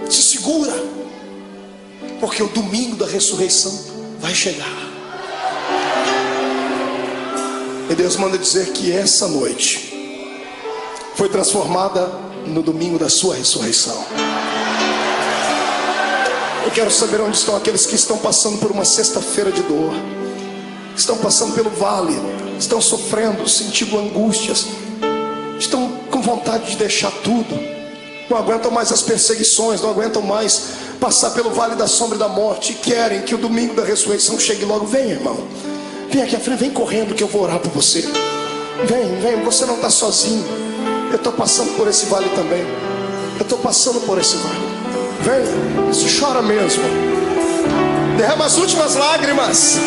Se segura, porque o domingo da ressurreição vai chegar. E Deus manda dizer que essa noite foi transformada no domingo da sua ressurreição. Eu quero saber onde estão aqueles que estão passando por uma sexta-feira de dor, estão passando pelo vale, estão sofrendo, sentindo angústias, estão com vontade de deixar tudo, não aguentam mais as perseguições, não aguentam mais passar pelo vale da sombra e da morte, e querem que o domingo da ressurreição chegue logo. Vem, irmão, vem aqui à frente, vem correndo que eu vou orar por você. Vem, você não está sozinho. Eu estou passando por esse vale também. Eu estou passando por esse vale. Vem, se chora mesmo, derrama as últimas lágrimas.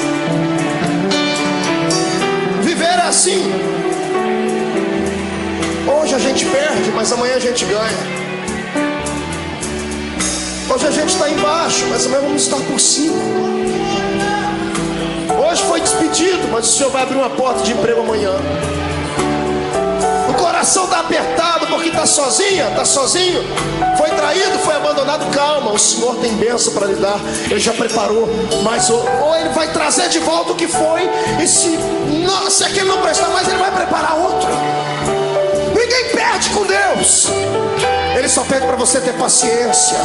Viver é assim. Hoje a gente perde, mas amanhã a gente ganha. Hoje a gente está embaixo, mas amanhã vamos estar por cima. Hoje foi despedido, mas o Senhor vai abrir uma porta de emprego amanhã. O coração está apertado porque está sozinha, está sozinho, foi traído, foi abandonado. Calma, o Senhor tem bênção para lhe dar. Ele já preparou, mas ou Ele vai trazer de volta o que foi, e se aquele não prestar mais, Ele vai preparar outro. Ninguém perde com Deus. Ele só pede para você ter paciência.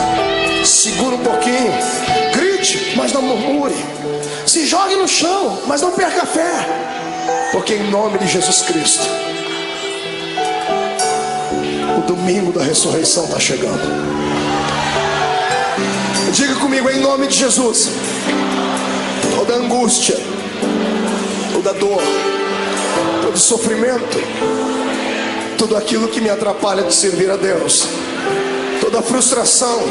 Segura um pouquinho, grite, mas não murmure. Se jogue no chão, mas não perca a fé, porque em nome de Jesus Cristo, o domingo da ressurreição está chegando. Diga comigo, em nome de Jesus. Toda angústia, toda dor, todo sofrimento, tudo aquilo que me atrapalha de servir a Deus, toda frustração,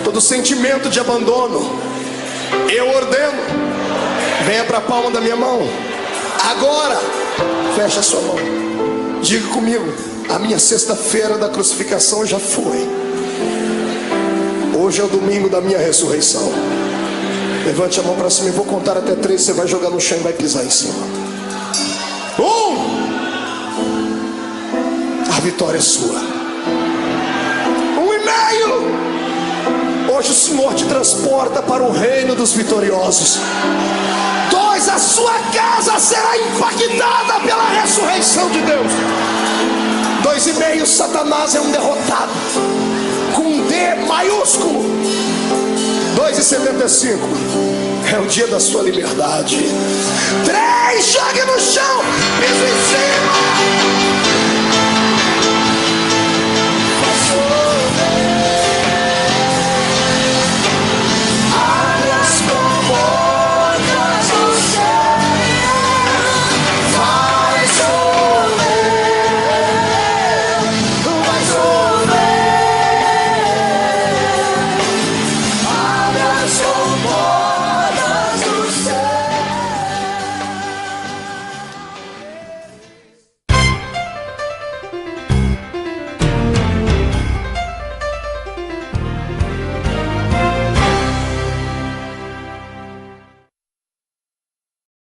todo sentimento de abandono, eu ordeno, venha para a palma da minha mão. Agora, fecha a sua mão. Diga comigo, a minha sexta-feira da crucificação já foi. Hoje é o domingo da minha ressurreição. Levante a mão para cima, eu vou contar até 3. Você vai jogar no chão e vai pisar em cima. 1. A vitória é sua. 1,5. Hoje o Senhor te transporta para o reino dos vitoriosos. 2. A sua casa será impactada pela ressurreição de Deus. 2,5. Satanás é um derrotado, com um D maiúsculo. 2,75. É o dia da sua liberdade. 3. Jogue no chão, piso em cima.